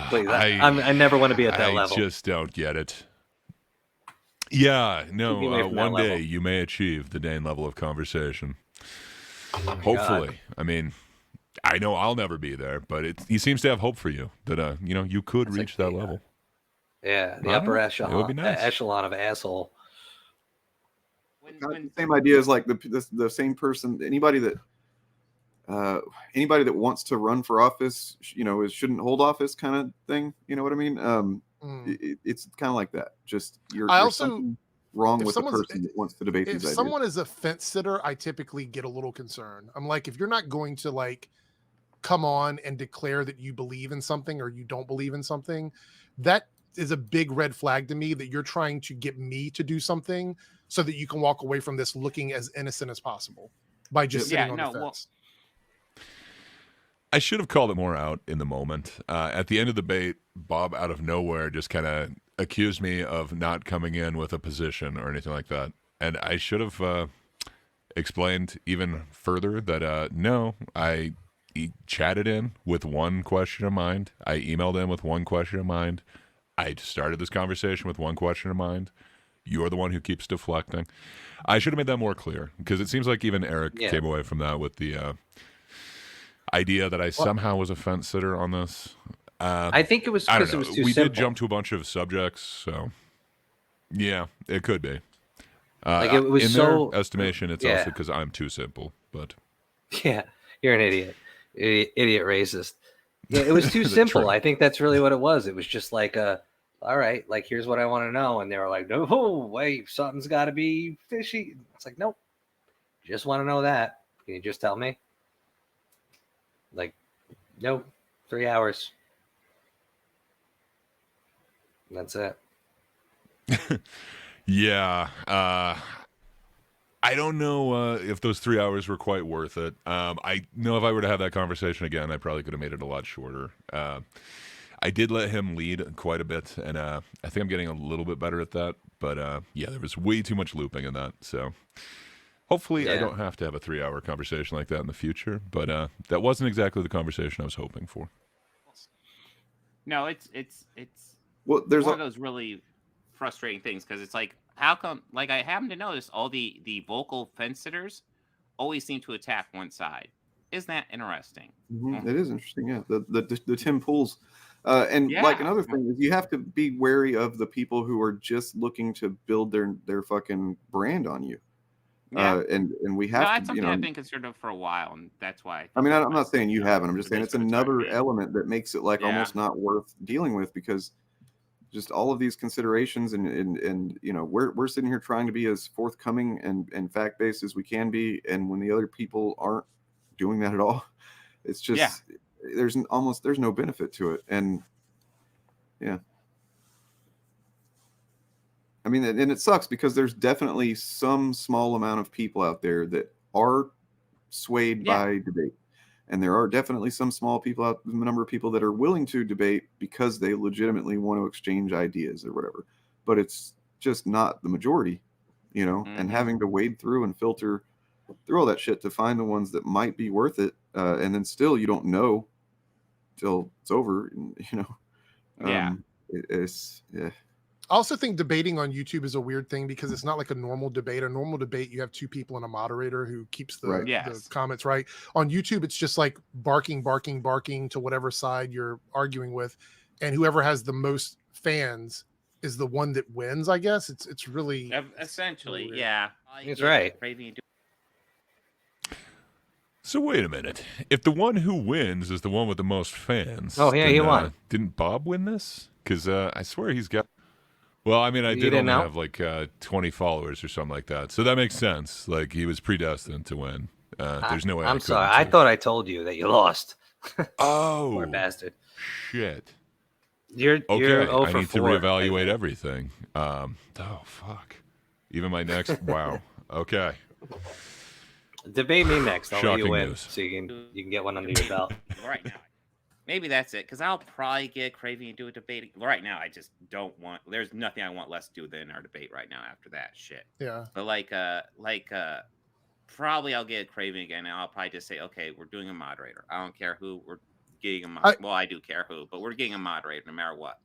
Please, I never want to be at that level. I just don't get it. Yeah, no, one day you may achieve the Dane level of conversation. Hopefully. God. I mean, I know I'll never be there, but he seems to have hope for you that, you could reach that level. Yeah, the upper echelon, it would be nice. Echelon of asshole. The same idea is like the same person, anybody that wants to run for office, shouldn't hold office kind of thing. You know what I mean? It's kind of like that. Just you're something wrong with the person that wants to debate these ideas. If someone is a fence sitter, I typically get a little concerned. I'm like, if you're not going to come on and declare that you believe in something or you don't believe in something, that is a big red flag to me, that you're trying to get me to do something so that you can walk away from this looking as innocent as possible by just sitting on the fence. I should have called it more out in the moment. At the end of the debate, Bob out of nowhere just kind of accused me of not coming in with a position or anything like that. And I should have explained even further that no, I chatted in with one question in mind. I emailed in with one question in mind. I started this conversation with one question in mind. You're the one who keeps deflecting. I should have made that more clear, because it seems like even Eric came away from that with the idea that I somehow was a fence sitter on this. I think it was because it was too simple. We did jump to a bunch of subjects, so yeah, it could be. It was in so their estimation, it's also because I'm too simple. But yeah, you're an idiot racist. Yeah, it was too simple. True. I think that's really what it was. It was just like all right, here's what I want to know, and they were like, no, wait, something's got to be fishy. It's like, nope, just want to know that. Can you just tell me? Nope, 3 hours. That's it. Yeah. I don't know if those 3 hours were quite worth it. I know if I were to have that conversation again, I probably could have made it a lot shorter. I did let him lead quite a bit, and I think I'm getting a little bit better at that. But yeah, there was way too much looping in that. So hopefully I don't have to have a 3-hour conversation like that in the future. But that wasn't exactly the conversation I was hoping for. No, it's well, there's one of those really frustrating things, because it's like, how come? Like, I happen to notice all the vocal fence sitters always seem to attack one side. Isn't that interesting? Mm-hmm. It is interesting, yeah. The Tim Pools, and another thing is you have to be wary of the people who are just looking to build their fucking brand on you. Yeah. And we have that's to, something I've been concerned of for a while, and that's why. I mean, I'm not saying you haven't. I'm just saying it's another element that makes it almost not worth dealing with, because just all of these considerations and we're sitting here trying to be as forthcoming and fact based as we can be, and when the other people aren't doing that at all, it's just there's no benefit to it. And I mean, and it sucks because there's definitely some small amount of people out there that are swayed by debate. And there are definitely some number of people that are willing to debate because they legitimately want to exchange ideas or whatever. But it's just not the majority, and having to wade through and filter through all that shit to find the ones that might be worth it. And then still you don't know till it's over, I also think debating on YouTube is a weird thing because it's not like a normal debate. A normal debate, you have two people and a moderator who keeps the comments right. On YouTube, it's just like barking to whatever side you're arguing with, and whoever has the most fans is the one that wins. I guess it's really essentially, That's right. So wait a minute. If the one who wins is the one with the most fans, he won. Didn't Bob win this? Because I swear he's got. Well, I mean, I did only have 20 followers or something like that, so that makes sense. Like, he was predestined to win. There's no way. I'm sorry. I thought I told you that you lost. Oh, poor bastard. Shit. You're okay. You're 0 I for need 4, to reevaluate everything. Oh fuck. Even my next. Wow. Okay. Debate me next. I'll let you Shocking win, news. so you can get one under your belt. Right now. Maybe that's it, because I'll probably get a craving and do a debate. Right now, I just don't want. There's nothing I want less to do than our debate right now. After that shit. Yeah. But probably I'll get a craving again, and I'll probably just say, okay, we're doing a moderator. I don't care who we're getting a moderator. Well, I do care who, but we're getting a moderator no matter what.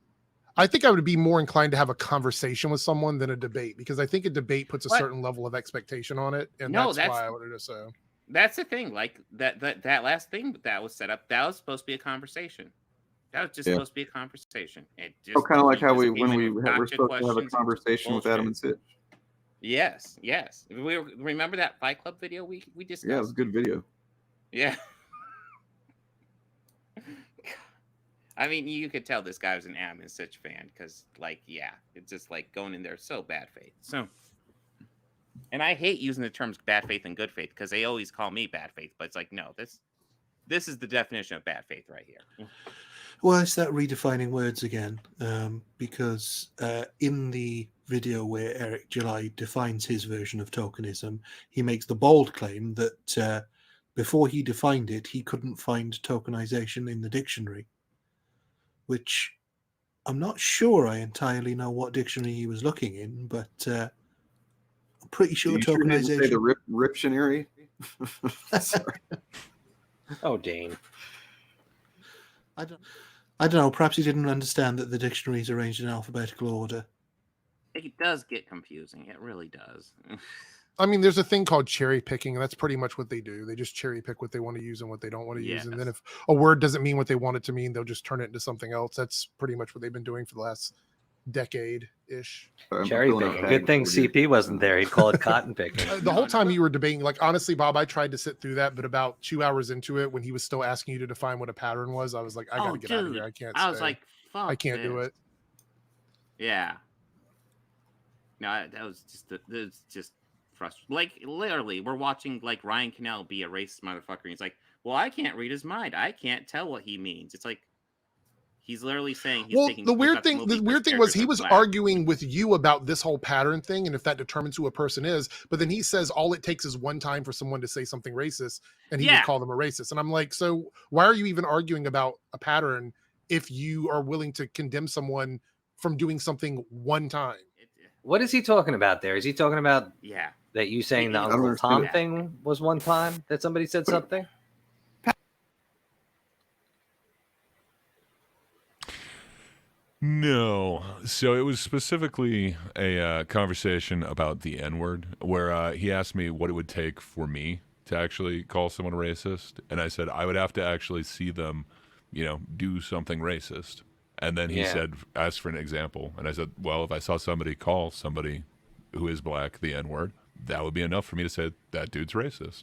I think I would be more inclined to have a conversation with someone than a debate, because I think a debate puts a certain level of expectation on it, and that's why I would just say. That's the thing. Like that last thing that was set up, that was supposed to be a conversation. That was just supposed to be a conversation. It just kind of like how when we're supposed to have a conversation with Adam and Sitch. Yes. Remember that Fight Club video we discussed? Yeah, it was a good video. Yeah. I mean, you could tell this guy was an Adam and Sitch fan, because, it's just like going in there so bad faith. So, and I hate using the terms bad faith and good faith, because they always call me bad faith, but it's like, no, this is the definition of bad faith right here. Well, it's that redefining words again, because in the video where Eric July defines his version of tokenism, he makes the bold claim that before he defined it, he couldn't find tokenization in the dictionary, which I'm not sure I entirely know what dictionary he was looking in, but I'm pretty sure tokenization. Say the Riptionary. Sorry. Oh, Dane. I don't know. Perhaps he didn't understand that the dictionary is arranged in alphabetical order. It does get confusing. It really does. I mean, there's a thing called cherry picking, and that's pretty much what they do. They just cherry pick what they want to use and what they don't want to use. And then if a word doesn't mean what they want it to mean, they'll just turn it into something else. That's pretty much what they've been doing for the last decade-ish. Cherry picking. Good thing CP wasn't there. He'd call it cotton picking. The whole time you were debating, honestly, Bob, I tried to sit through that, but about 2 hours into it, when he was still asking you to define what a pattern was, I was like, I got to get out of here. I can't stay. I was like, fuck I can't do it. Yeah. No, that was just frustrating. Like, literally, we're watching, Ryan Cannell be a racist motherfucker, and he's like, well, I can't read his mind. I can't tell what he means. It's like, he's literally saying he's taking... The weird thing was he was arguing with you about this whole pattern thing, and if that determines who a person is, but then he says all it takes is one time for someone to say something racist, and he would call them a racist. And I'm like, so why are you even arguing about a pattern if you are willing to condemn someone from doing something one time? What is he talking about there? Is he talking about that you saying the Uncle Tom thing was one time that somebody said something? No. So it was specifically a conversation about the N-word, where he asked me what it would take for me to actually call someone racist. And I said I would have to actually see them, do something racist. And then he said, ask for an example. And I said, well, if I saw somebody call somebody who is black the N-word, that would be enough for me to say that dude's racist.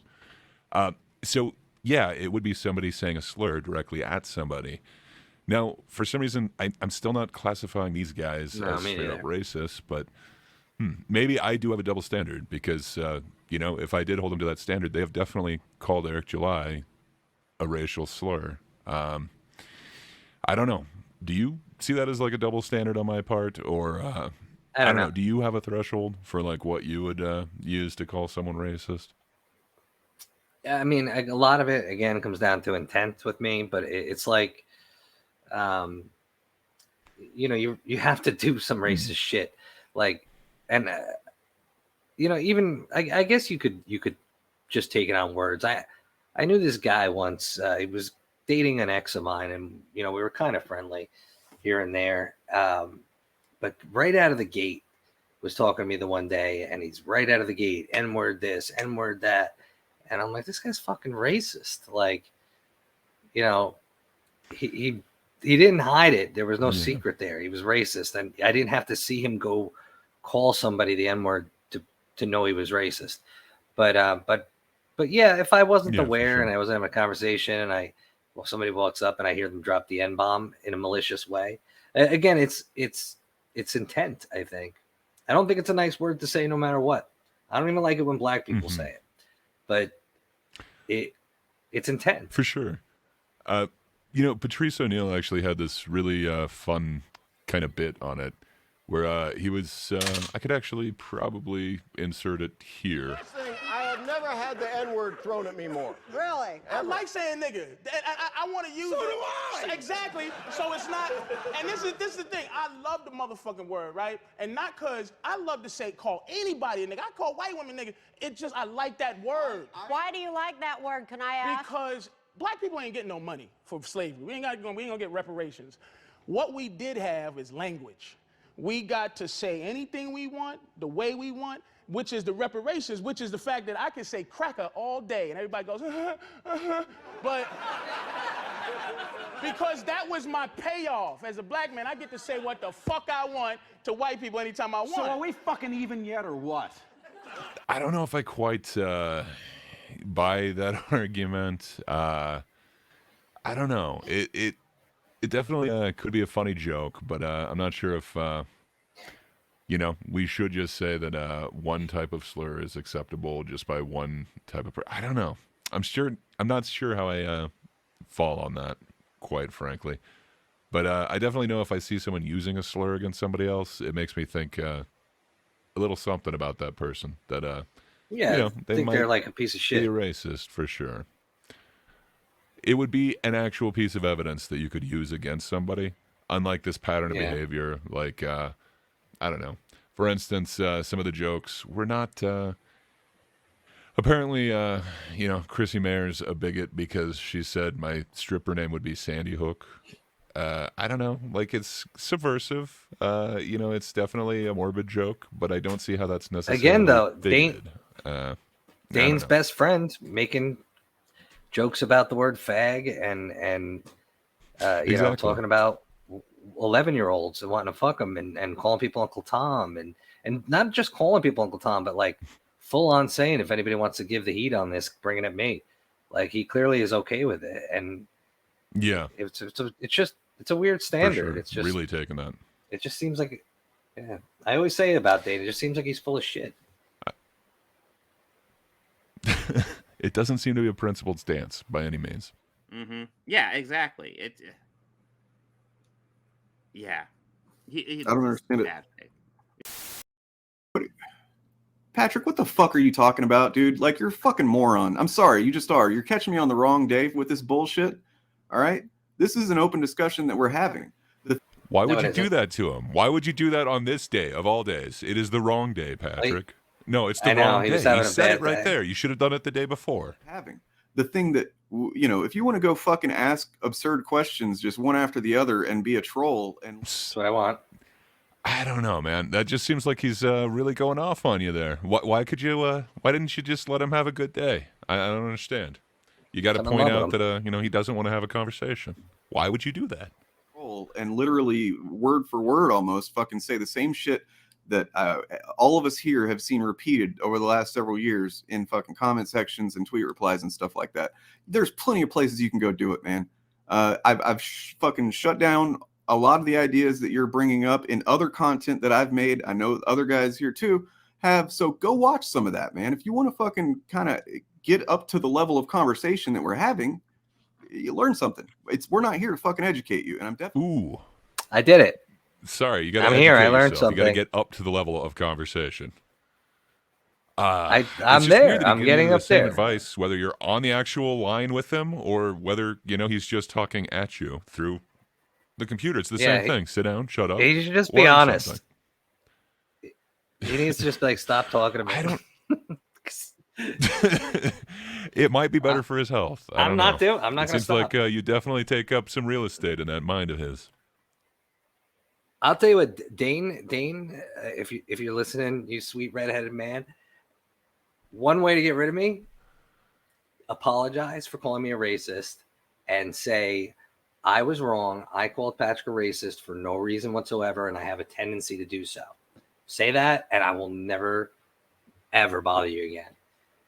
So, yeah, it would be somebody saying a slur directly at somebody. Now, for some reason, I'm still not classifying these guys as straight up racist, but maybe I do have a double standard because, if I did hold them to that standard, they have definitely called Eric July a racial slur. I don't know. Do you see that as a double standard on my part, or I don't know. Do you have a threshold for what you would use to call someone racist? I mean, a lot of it again comes down to intent with me, but it's like, you have to do some racist shit, even I guess you could just take it on words. I knew this guy once. He was dating an ex of mine, and we were kind of friendly here and there, but right out of the gate was talking to me the one day, and he's right out of the gate, N-word this, N-word that, and I'm like, this guy's fucking racist. He didn't hide it. There was no secret there. He was racist, and I didn't have to see him go call somebody the N-word to know he was racist. But yeah, if I wasn't aware and I was having a conversation and somebody walks up and I hear them drop the N-bomb in a malicious way, again, it's intent. I think. I don't think it's a nice word to say no matter what. I don't even like it when black people say it, but it's intent for sure. Patrice O'Neill actually had this really fun kind of bit on it where he was, I could actually probably insert it here. First thing I had I've never had the N-word thrown at me more. Really? I like saying nigga. I want to use it. So do I. Exactly. So it's not. And this is the thing. I love the motherfucking word, right? And not cause I love to call anybody a nigga. I call white women nigga. It just I like that word. Why do you like that word? Can I ask? Because black people ain't getting no money for slavery. We ain't gonna get reparations. What we did have is language. We got to say anything we want, the way we want, which is the reparations, which is the fact that I can say cracker all day and everybody goes, but because that was my payoff. As a black man, I get to say what the fuck I want to white people anytime I want. So are we fucking even yet or what? I don't know if I quite buy that argument. I don't know. It definitely could be a funny joke, but I'm not sure if we should just say that one type of slur is acceptable just by one type of. I don't know. I'm not sure how I fall on that, quite frankly. But I definitely know if I see someone using a slur against somebody else, it makes me think a little something about that person. That they think might they're like a piece of shit. be a racist for sure. It would be an actual piece of evidence that you could use against somebody, unlike this pattern of behavior. Like, I don't know. For instance, some of the jokes were not. Apparently, Chrissy Mayer's a bigot because she said my stripper name would be Sandy Hook. I don't know. Like, it's subversive. It's definitely a morbid joke, but I don't see how that's necessarily Again, though, bigoted. Dane's best friend making jokes about the word fag and Exactly. talking about 11-year-olds and wanting to fuck them and calling people Uncle Tom and not just calling people Uncle Tom, but like full on saying, if anybody wants to give the heat on this, bring it at me. Like, he clearly is okay with it. And yeah, it's a weird standard. For sure. It's just really taking that. It just seems like, I always say about Dane, it just seems like he's full of shit. It doesn't seem to be a principled stance by any means. Mm-hmm. Yeah, exactly. Yeah. I don't understand it. Patrick, what the fuck are you talking about, dude? Like, you're a fucking moron. I'm sorry, you just are. You're catching me on the wrong day with this bullshit. All right? This is an open discussion that we're having. Why would you do that to him? Why would you do that on this day of all days? It is the wrong day, Patrick. No, it's the wrong day. He said it right there. You should have done it the day before. The thing that, if you want to go fucking ask absurd questions just one after the other and be a troll, and that's what I want. I don't know, man. That just seems like he's really going off on you there. Why didn't you just let him have a good day? I don't understand. You got to point out that he doesn't want to have a conversation. Why would you do that? And literally word for word almost fucking say the same shit that all of us here have seen repeated over the last several years in fucking comment sections and tweet replies and stuff like that. There's plenty of places you can go do it, man. I've fucking shut down a lot of the ideas that you're bringing up in other content that I've made. I know other guys here too have. So go watch some of that, man. If you want to fucking kind of get up to the level of conversation that we're having, you learn something. We're not here to fucking educate you. And I'm definitely. Ooh. I did it. Sorry, you got to. I'm here. I learned something. You got to get up to the level of conversation. I'm there. I'm getting up there. Advice, whether you're on the actual line with him or whether he's just talking at you through the computer. It's the same thing. Sit down, shut up. He should just be honest. He needs to just stop talking to me. I don't. It might be better for his health. I'm not going to stop. It seems like you definitely take up some real estate in that mind of his. I'll tell you what, Dane, if you're listening, you sweet redheaded man, one way to get rid of me, apologize for calling me a racist and say, I was wrong. I called Patrick a racist for no reason whatsoever, and I have a tendency to do so. Say that, and I will never, ever bother you again.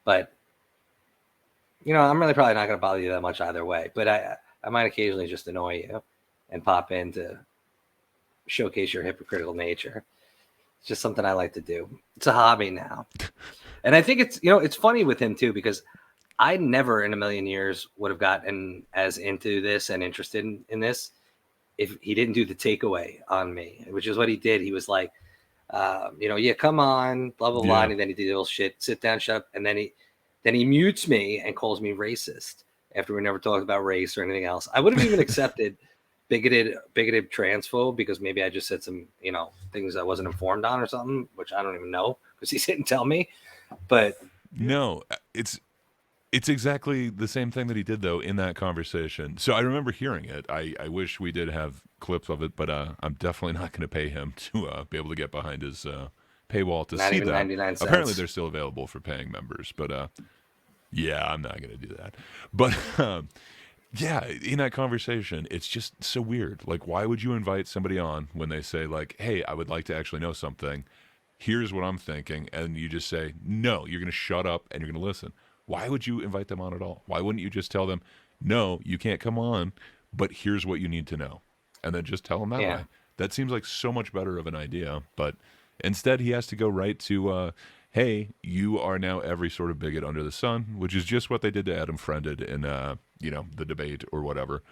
But, I'm really probably not going to bother you that much either way. But I might occasionally just annoy you and pop in to showcase your hypocritical nature. It's just something I like to do. It's a hobby now. And I think it's funny with him too, because I never in a million years would have gotten as into this and interested in this if he didn't do the takeaway on me, which is what he did. He was like, come on, blah, blah, blah. And then he did a little shit, sit down, shut up. And then Then he mutes me and calls me racist after we never talked about race or anything else. I would have even accepted bigoted transphobe because maybe I just said some, things I wasn't informed on or something, which I don't even know because he didn't tell me. But no, it's exactly the same thing that he did though in that conversation. So I remember hearing it. I wish we did have clips of it, but I'm definitely not going to pay him to be able to get behind his paywall to not see even that. 99 cents. Apparently, they're still available for paying members, but yeah, I'm not going to do that. But yeah, in that conversation, it's just so weird. Like, why would you invite somebody on when they say like, "Hey, I would like to actually know something. Here's what I'm thinking," and you just say, "No, you're going to shut up and you're going to listen." Why would you invite them on at all? Why wouldn't you just tell them, "No, you can't come on, but here's what you need to know," and then just tell them that way? That seems like so much better of an idea. But instead, he has to go right to, "Hey, you are now every sort of bigot under the sun," which is just what they did to Adam Friended in, the debate or whatever.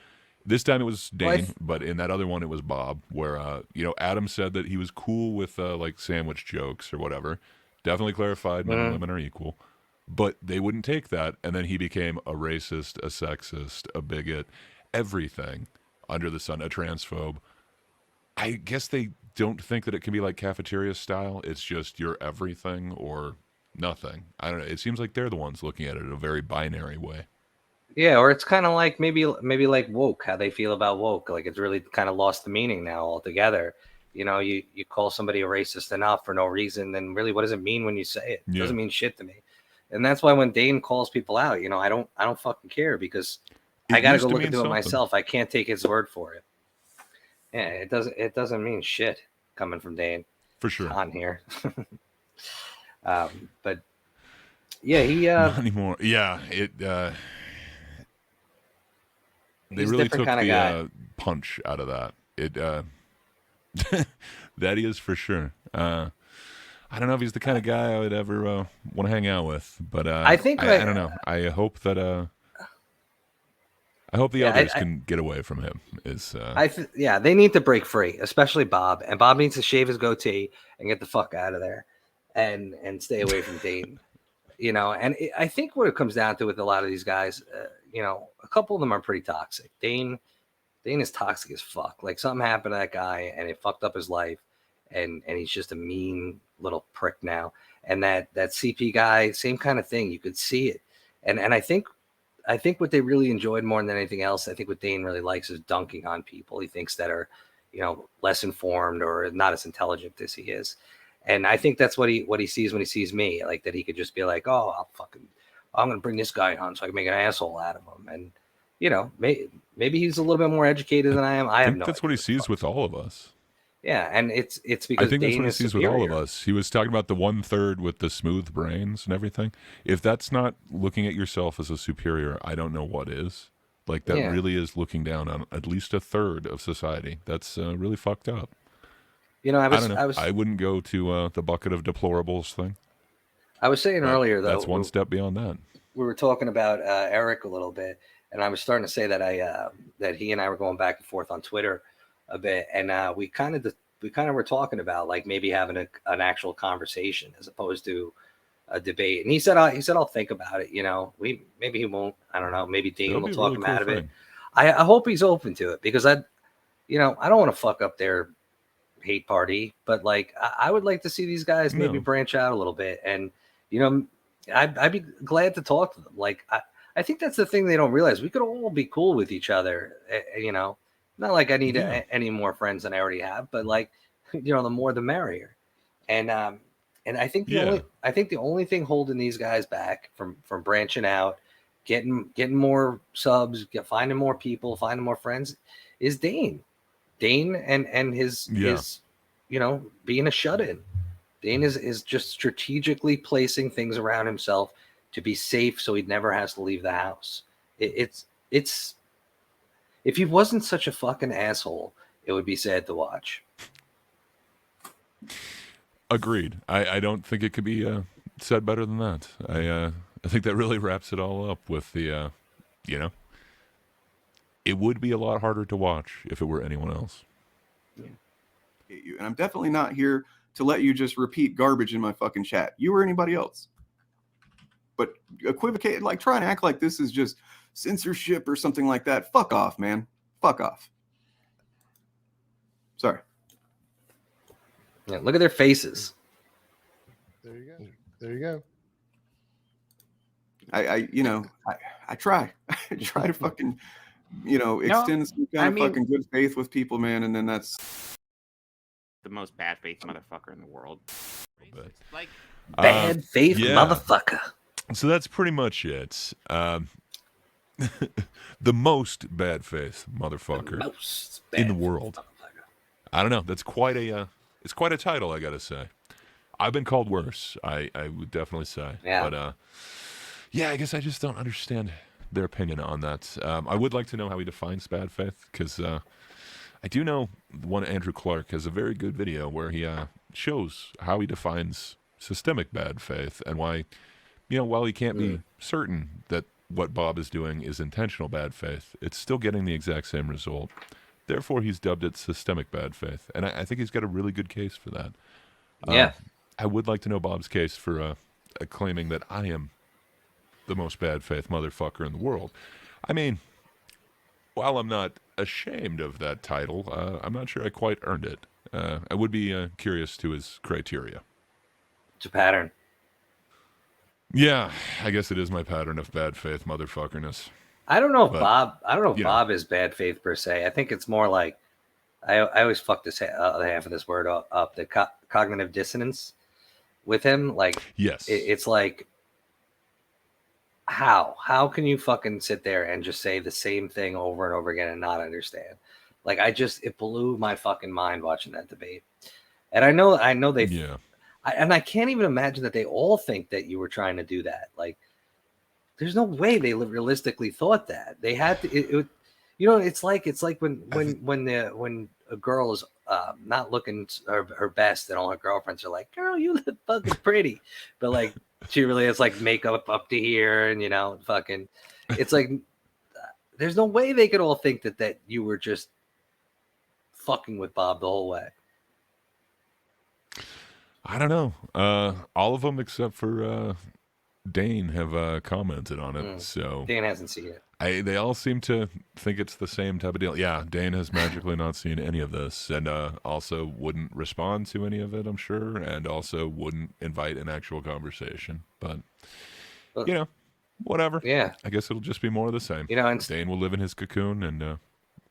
This time it was Dane, but in that other one it was Bob, where Adam said that he was cool with like sandwich jokes or whatever. Definitely clarified men and women are equal. But they wouldn't take that, and then he became a racist, a sexist, a bigot, everything under the sun, a transphobe. I guess they don't think that it can be like cafeteria style. It's just you're everything or nothing. I don't know. It seems like they're the ones looking at it in a very binary way. Yeah, or it's kind of like maybe like woke, how they feel about woke. Like it's really kind of lost the meaning now altogether. You call somebody a racist enough for no reason, then really what does it mean when you say it? It doesn't mean shit to me. And that's why when Dane calls people out, I don't fucking care because I got to go look into it myself. I can't take his word for it. Yeah, it doesn't mean shit coming from Dane. For sure. On here. But yeah, he not anymore. Yeah, they really took the punch out of that. That he is for sure. I don't know if he's the kind of guy I would ever want to hang out with, but I don't know. I hope that the others can get away from him. They need to break free, especially Bob. And Bob needs to shave his goatee and get the fuck out of there, and stay away from Dane. And I think what it comes down to with a lot of these guys, a couple of them are pretty toxic. Dane is toxic as fuck. Like something happened to that guy and it fucked up his life, and he's just a mean little prick now. And that CP guy, same kind of thing. You could see it, and I think what they really enjoyed more than anything else, I think what Dane really likes is dunking on people he thinks that are, less informed or not as intelligent as he is. And I think that's what he sees when he sees me, like that he could just be like, "Oh, I'm going to bring this guy on so I can make an asshole out of him." And, maybe he's a little bit more educated than I am. I think that's what he sees with all of us. Yeah, and it's because I think Dane that's what he sees superior. with all of us. He was talking about the 1/3 with the smooth brains and everything. If that's not looking at yourself as a superior, I don't know what is. Like that really is looking down on at least 1/3 of society. That's really fucked up. I don't know. I wouldn't go to the bucket of deplorables thing. I was saying earlier, though, that's one step beyond that. We were talking about Eric a little bit, and I was starting to say that that he and I were going back and forth on Twitter a bit, and we kind of were talking about like maybe having an actual conversation as opposed to a debate. And he said I'll think about it. Maybe he won't. I don't know. Maybe Dean will talk him out of it. I hope he's open to it because I don't want to fuck up their hate party, but like I would like to see these guys maybe branch out a little bit, and I'd be glad to talk to them. Like I think that's the thing they don't realize. We could all be cool with each other, not like I need any more friends than I already have, but like the more the merrier. And I think the only thing holding these guys back from branching out, getting more subs, finding more people, finding more friends is Dane and his being a shut-in. Dane is just strategically placing things around himself to be safe so he never has to leave the house. It's if he wasn't such a fucking asshole, it would be sad to watch. Agreed. I don't think it could be said better than that. I think that really wraps it all up with the it would be a lot harder to watch if it were anyone else. And I'm definitely not here to let you just repeat garbage in my fucking chat. You or anybody else. But equivocate, like try and act like this is just censorship or something like that. Fuck off, man. Fuck off. Sorry. Yeah, look at their faces. There you go. There you go. I try. I try to fucking, extend some kind of fucking good faith with people, man, and then that's the most bad faith motherfucker in the world. Like bad faith motherfucker. So that's pretty much it. The most bad faith motherfucker in the world. I don't know. That's quite a it's quite a title, I gotta say. I've been called worse. I would definitely say. Yeah. But yeah, I guess I just don't understand their opinion on that. I would like to know how he defines bad faith, because I do know one Andrew Clark has a very good video where he shows how he defines systemic bad faith and why, while he can't be certain that what Bob is doing is intentional bad faith, it's still getting the exact same result. Therefore, he's dubbed it systemic bad faith, and I think he's got a really good case for that. Yeah. I would like to know Bob's case for claiming that I am the most bad faith motherfucker in the world. I mean, while I'm not ashamed of that title, I'm not sure I quite earned it. I would be curious to his criteria. It's a pattern. Yeah, I guess it is my pattern of bad faith motherfuckerness. I don't know if Bob is bad faith per se. I think it's more like I always fuck this other half of this word up. The cognitive dissonance with him, like yes, it's like how can you fucking sit there and just say the same thing over and over again and not understand? Like it blew my fucking mind watching that debate. And I know they and I can't even imagine that they all think that you were trying to do that. Like, there's no way they realistically thought that. They had to. It's like when a girl is not looking her best, and all her girlfriends are like, "Girl, you look fucking pretty," but like she really has like makeup up to here, and fucking. It's like there's no way they could all think that you were just fucking with Bob the whole way. I don't know. All of them except for Dane have commented on it. So Dane hasn't seen it. They all seem to think it's the same type of deal. Yeah, Dane has magically not seen any of this, and also wouldn't respond to any of it, I'm sure, and also wouldn't invite an actual conversation. But whatever. Yeah, I guess it'll just be more of the same. And Dane will live in his cocoon, and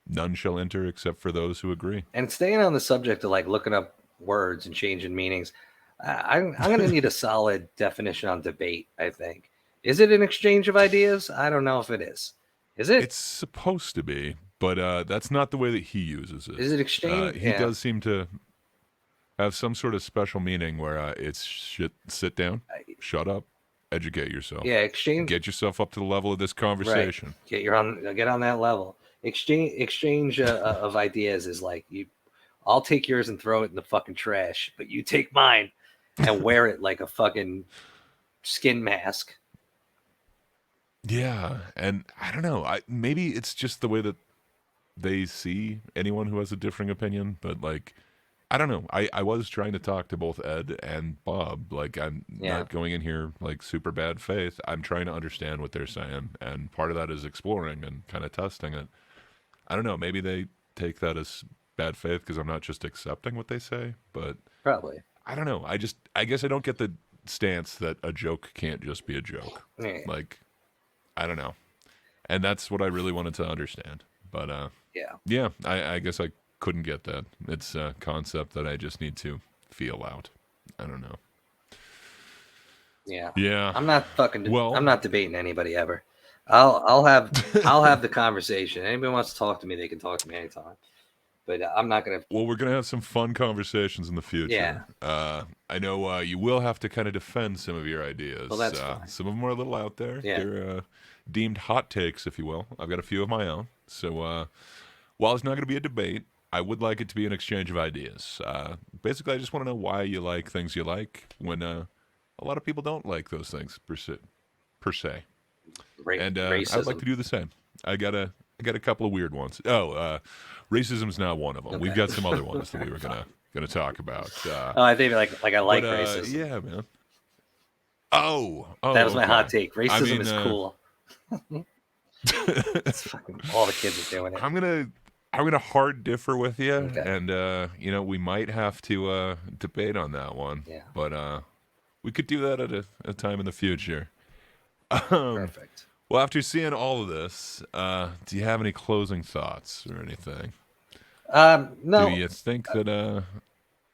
none shall enter except for those who agree. And staying on the subject of like looking up words and changing meanings, I'm going to need a solid definition on debate. I think. Is it an exchange of ideas? I don't know if it is. Is it? It's supposed to be, but that's not the way that he uses it. Is it exchange? He does seem to have some sort of special meaning where it's sit down, shut up, educate yourself. Yeah, exchange. Get yourself up to the level of this conversation. Right. Get on that level. Exchange of ideas is like I'll take yours and throw it in the fucking trash, but you take mine and wear it like a fucking skin mask. Yeah, and I don't know. Maybe it's just the way that they see anyone who has a differing opinion, but like, I don't know. I was trying to talk to both Ed and Bob. Like, I'm not going in here like super bad faith. I'm trying to understand what they're saying, and part of that is exploring and kind of testing it. I don't know. Maybe they take that as bad faith because I'm not just accepting what they say, but probably. I don't know. I guess I don't get the stance that a joke can't just be a joke. Yeah. Like, I don't know. And that's what I really wanted to understand. But yeah, I guess I couldn't get that. It's a concept that I just need to feel out. I don't know. Yeah. I'm not I'm not debating anybody ever. I'll have the conversation. Anybody wants to talk to me, they can talk to me anytime. But I'm not gonna. Well, we're gonna have some fun conversations in the future. Yeah. I know you will have to kind of defend some of your ideas. Well, that's fine. Some of them are a little out there. Yeah. They're deemed hot takes, if you will. I've got a few of my own. So while it's not going to be a debate, I would like it to be an exchange of ideas. Basically, I just want to know why you like things you like when a lot of people don't like those things per se. And I would like to do the same. I got a couple of weird ones. Racism's not one of them. Okay. We've got some other ones that we were gonna talk about. I think like I like racism. Yeah, man. That was my hot okay. take. Racism is cool. It's fucking, all the kids are doing it. I'm gonna hard differ with you, and we might have to debate on that one. Yeah. But we could do that at a time in the future. Perfect. Well, after seeing all of this, do you have any closing thoughts or anything? No. Do you think that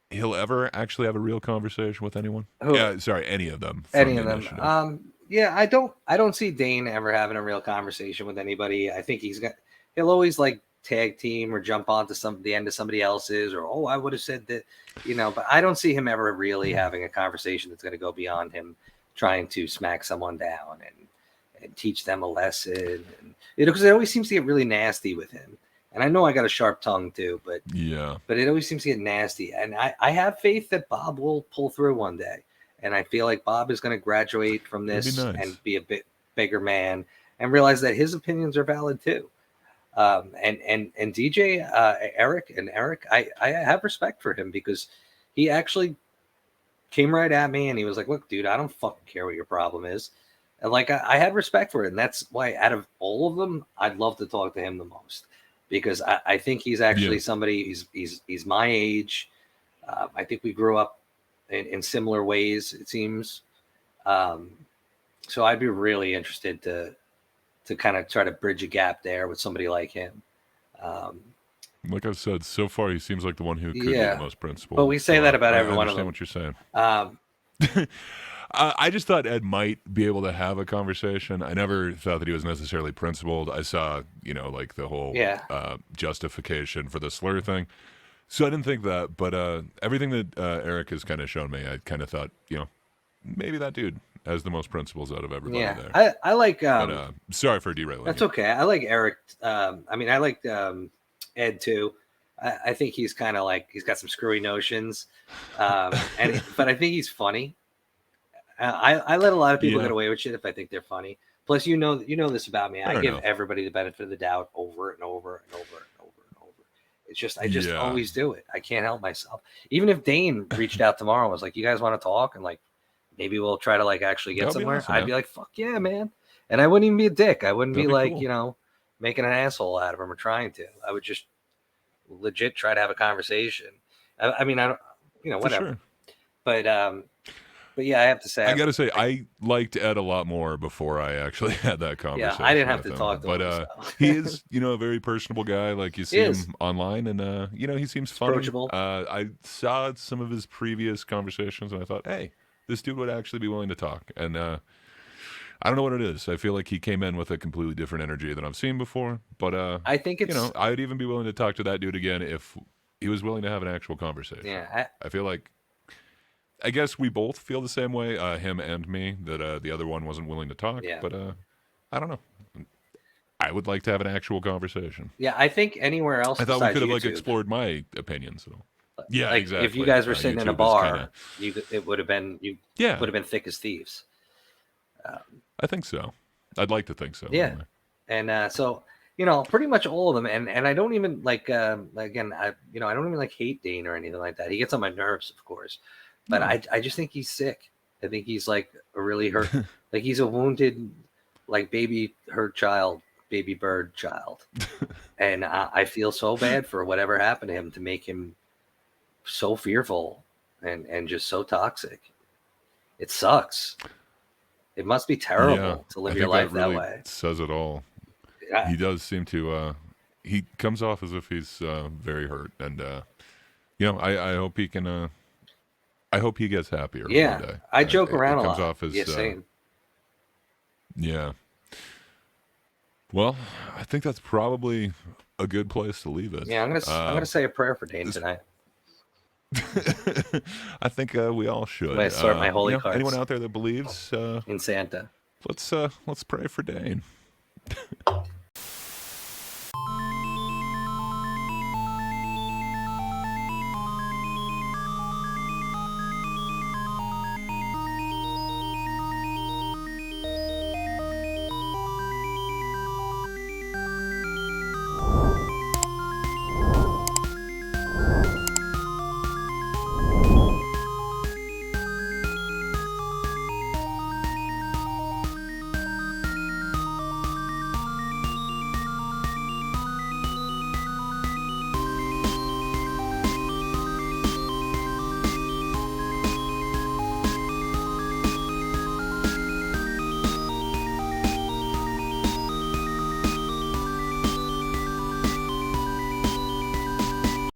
he'll ever actually have a real conversation with anyone? Who? Yeah, sorry, any of them. Any of them. Yeah, I don't see Dane ever having a real conversation with anybody. I think he'll always like tag team or jump onto the end of somebody else's, or I would have said that, but I don't see him ever really having a conversation that's going to go beyond him trying to smack someone down and teach them a lesson, and because it always seems to get really nasty with him. And I know I got a sharp tongue too, but it always seems to get nasty. And I have faith that Bob will pull through one day. And I feel like Bob is going to graduate from this and be a bit bigger man and realize that his opinions are valid too. And DJ, Eric, I have respect for him because he actually came right at me and he was like, look, dude, I don't fucking care what your problem is. And like, I had respect for it. And that's why out of all of them, I'd love to talk to him the most. Because I think he's actually somebody. He's my age. I think we grew up in similar ways. It seems. So I'd be really interested to kind of try to bridge a gap there with somebody like him. Like I've said, so far he seems like the one who could be the most principled. But we say that about every one of them. I understand what you're saying. I just thought Ed might be able to have a conversation. I never thought that he was necessarily principled. I saw, like the whole justification for the slur thing. So I didn't think that. But everything that Eric has kind of shown me, I kind of thought, maybe that dude has the most principles out of everybody there. I like... but, sorry for derailing. That's okay. I like Eric. I like Ed too. I think he's kind of like, he's got some screwy notions. But I think he's funny. I let a lot of people get away with shit if I think they're funny. Plus, you know this about me. I give everybody the benefit of the doubt over and over and over and over and over. It's just I always do it. I can't help myself. Even if Dane reached out tomorrow and was like, "You guys want to talk?" and like maybe we'll try to like actually get somewhere. Awesome, I'd be like, "Fuck yeah, man!" And I wouldn't even be a dick. I wouldn't be like cool. Making an asshole out of him or trying to. I would just legit try to have a conversation. I mean, I don't, whatever. Sure. But yeah, I have to say, I got to say, I liked Ed a lot more before I actually had that conversation. Yeah, I didn't have to him. talk to him. But he is, a very personable guy. Like you see him online, and he seems funny. Approachable. I saw some of his previous conversations, and I thought, hey, this dude would actually be willing to talk. And I don't know what it is. I feel like he came in with a completely different energy than I've seen before. But I think it's, I'd even be willing to talk to that dude again if he was willing to have an actual conversation. Yeah, I feel like. I guess we both feel the same way, him and me, that the other one wasn't willing to talk. Yeah. But I don't know. I would like to have an actual conversation. Yeah, I think anywhere else. I thought we could have YouTube, explored my opinions. So. Yeah, like, exactly. If you guys were sitting in a YouTube bar, it would have been would have been thick as thieves. I think so. I'd like to think so. Yeah, anyway. And so pretty much all of them, and I don't even like again, I don't even like hate Dane or anything like that. He gets on my nerves, of course. But I just think he's sick. I think he's like a really hurt, like he's a wounded, like baby bird child. And I feel so bad for whatever happened to him to make him so fearful and just so toxic. It sucks. It must be terrible to live your life that way. Says it all. He does seem to, he comes off as if he's very hurt. And, I hope he can, I hope he gets happier one day. I joke around a lot. Comes off as, same. Yeah. Well, I think that's probably a good place to leave it. Yeah, I'm gonna say a prayer for Dane tonight. I think we all should. I'm gonna sort my holy cards. Anyone out there that believes in Santa? Let's pray for Dane.